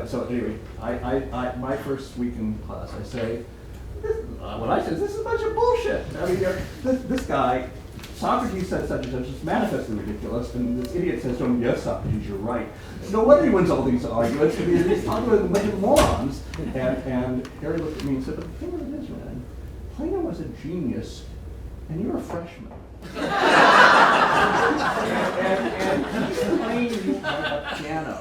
So anyway, my first week in class, I say, what I said, this is a bunch of bullshit. I mean, this guy, Socrates said such and such is manifestly ridiculous, and this idiot says to him, yes, Socrates, you're right. No wonder he wins all these arguments. He's talking about a bunch of morons. And Harry looked at me and said, but the thing of it is, man, Plato was a genius, and you're a freshman. and he's playing you on a piano.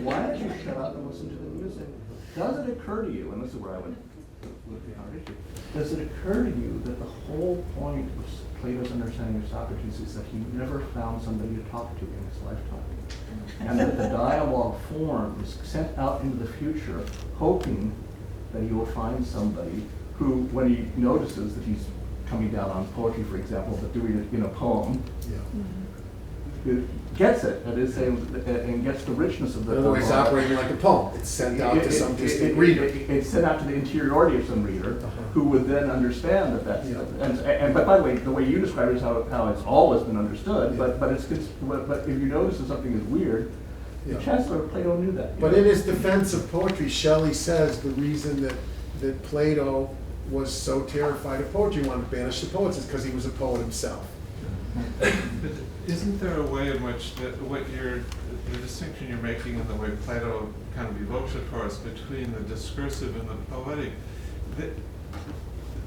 Why don't you shut up and listen to the music? Does it occur to you, and this is where I went with the hard issue, does it occur to you that the whole point of Plato's understanding of Socrates is that he never found somebody to talk to in his lifetime? And that the dialogue forms sent out into the future, hoping that he will find somebody who, when he notices that he's coming down on poetry, for example, but doing it in a poem, gets it, that is, and gets the richness of the poem. In other words, operating like a poem. It's sent out to some distant reader. It's sent out to the interiority of some reader, who would then understand that that's. But by the way you describe it is how it's always been understood. But if you notice that something is weird, the Chancellor of Plato knew that. But in his defense of poetry, Shelley says the reason that Plato was so terrified of poetry, wanted to banish the poets, is because he was a poet himself. But isn't there a way in which the distinction you're making in the way Plato kind of evokes it for us between the discursive and the poetic, that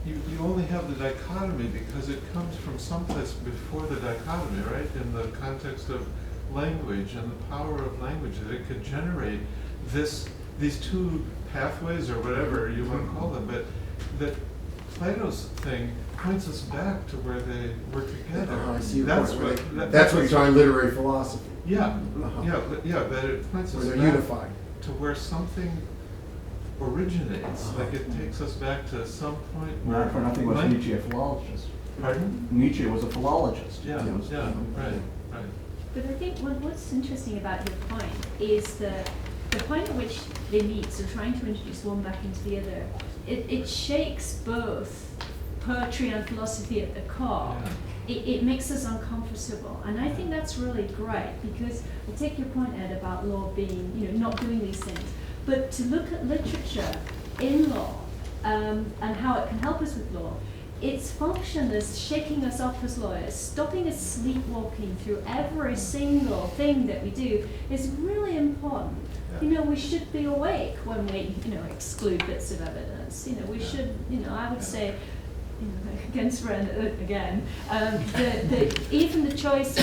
you only have the dichotomy because it comes from someplace before the dichotomy, right? In the context of language and the power of language, that it could generate these two pathways or whatever you want to call them, but that Plato's thing points us back to where they were together. I see your That's point. what That's what you're talking literary philosophy. Yeah, that it points us Where back they're unified. to where something originates. Like it takes us back to some point where. Not for nothing was Nietzsche a philologist. Pardon? Nietzsche was a philologist. Yeah, right. But I think what's interesting about your point is the point at which they meet, so trying to introduce one back into the other, it shakes both poetry and philosophy at the core. Yeah. It makes us uncomfortable, and I think that's really great because I take your point, Ed, about law being, not doing these things, but to look at literature in law and how it can help us with law, its function as shaking us up as lawyers, stopping us sleepwalking through every single thing that we do is really important. Yeah. You know, we should be awake when we, you know, exclude bits of evidence. You know, we should, you know, I would say, you know, against Ren again, even the choice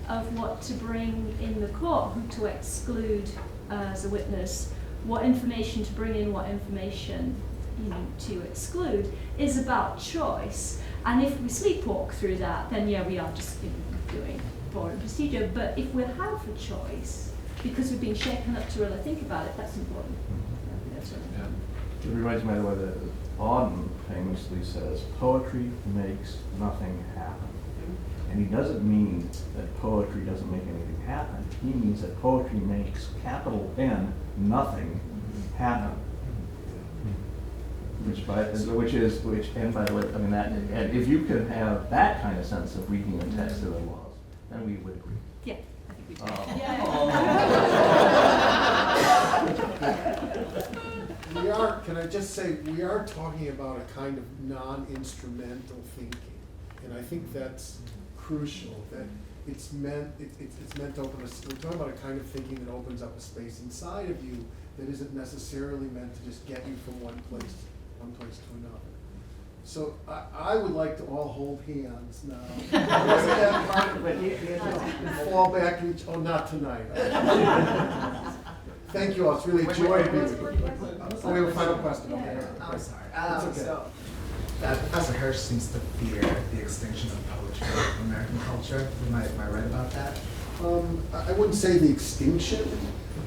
of what to bring in the court, who to exclude as a witness, what information to bring in, what information, you know, to exclude, is about choice. And if we sleepwalk through that, then yeah, we are just, you know, doing boring procedure. But if we have a choice, because we've been shaken up to really think about it, that's important. I think that's really important. It reminds me of the way that Auden famously says, poetry makes nothing happen. And he doesn't mean that poetry doesn't make anything happen. He means that poetry makes, capital N, nothing happen. And by the way, I mean that, and if you could have that kind of sense of reading the text of the laws, then we would agree. Yeah, I think we do. We are, can I just say, we are talking about a kind of non-instrumental thinking. And I think that's crucial, that it's meant to open us, we're talking about a kind of thinking that opens up a space inside of you that isn't necessarily meant to just get you from one place to another. So I would like to all hold hands now. Wasn't that part of it? And fall back to each, oh, not tonight. Thank you all, it's really a joy to be with you. Oh, we have a final question. Okay. I'm sorry. It's okay. So, Professor Hirsch seems to fear the extinction of poetry in American culture. Am I right about that? I wouldn't say the extinction,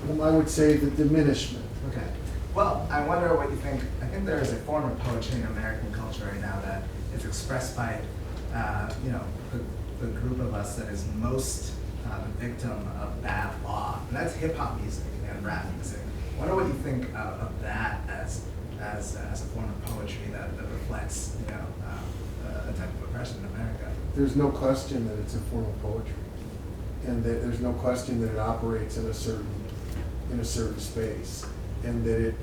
I would say the diminishment. Okay. Well, I wonder what you think. I think there is a form of poetry in American culture right now that is expressed by, you know, the group of us that is most the victim of bad law, and that's hip hop music and rap music. I wonder what you think of that as a form of poetry that reflects, you know, a type of oppression in America. There's no question that it's a form of poetry, and that there's no question that it operates in a certain space, and that it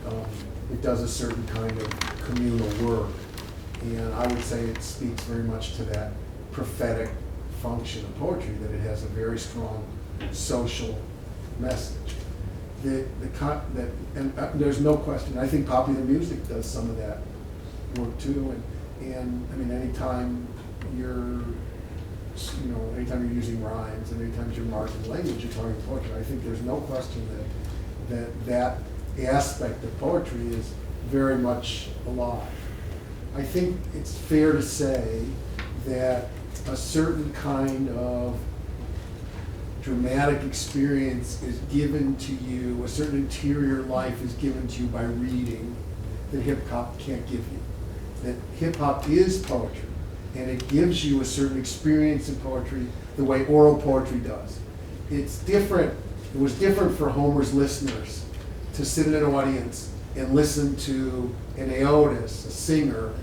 does a certain kind of communal work. And I would say it speaks very much to that prophetic function of poetry, that it has a very strong social message. And there's no question. I think popular music does some of that work too. And I mean, anytime you're using rhymes, and anytime you're marking language, you're talking poetry. I think there's no question that aspect of poetry is very much alive. I think it's fair to say that a certain kind of dramatic experience is given to you, a certain interior life is given to you by reading that hip hop can't give you. That hip hop is poetry, and it gives you a certain experience in poetry the way oral poetry does. It's different. It was different for Homer's listeners to sit in an audience and listen to an Aeolus, a singer,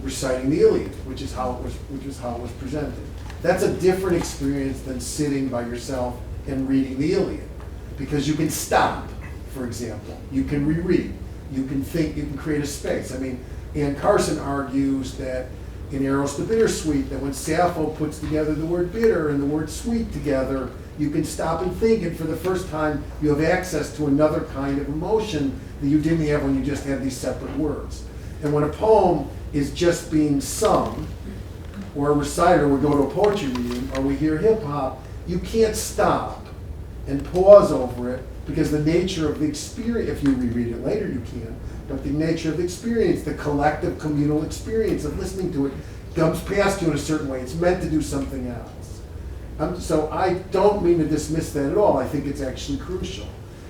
reciting the Iliad, which is how it was presented. That's a different experience than sitting by yourself and reading the Iliad, because you can stop, for example, you can reread, you can think, you can create a space. I mean, Ann Carson argues that in Eros the Bittersweet, that when Sappho puts together the word bitter and the word sweet together, you can stop and think, and for the first time you have access to another kind of emotion that you didn't have when you just had these separate words. And when a poem is just being sung, or a recited, or we go to a poetry reading, or we hear hip hop, you can't stop and pause over it, because the nature of the experience, if you reread it later you can, but the nature of the experience, the collective communal experience of listening to it, comes past you in a certain way. It's meant to do something else. So I don't mean to dismiss that at all. I think it's actually crucial.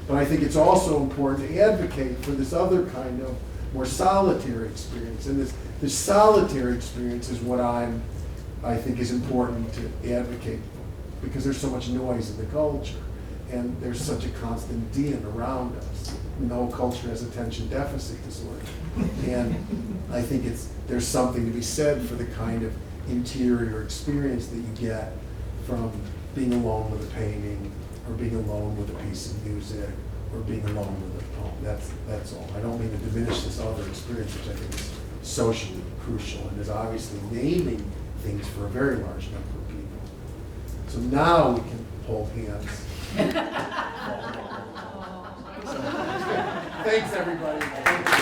But I think it's also important to advocate for this other kind of more solitary experience. And this solitary experience is what I think is important to advocate for, because there's so much noise in the culture, and there's such a constant din around us. And the whole culture has attention deficit disorder. And I think there's something to be said for the kind of interior experience that you get from being alone with a painting, or being alone with a piece of music, or being alone with a poem. That's all. I don't mean to diminish this other experience, which I think is socially crucial and is obviously naming things for a very large number of people. So now we can hold hands. So, thanks, everybody.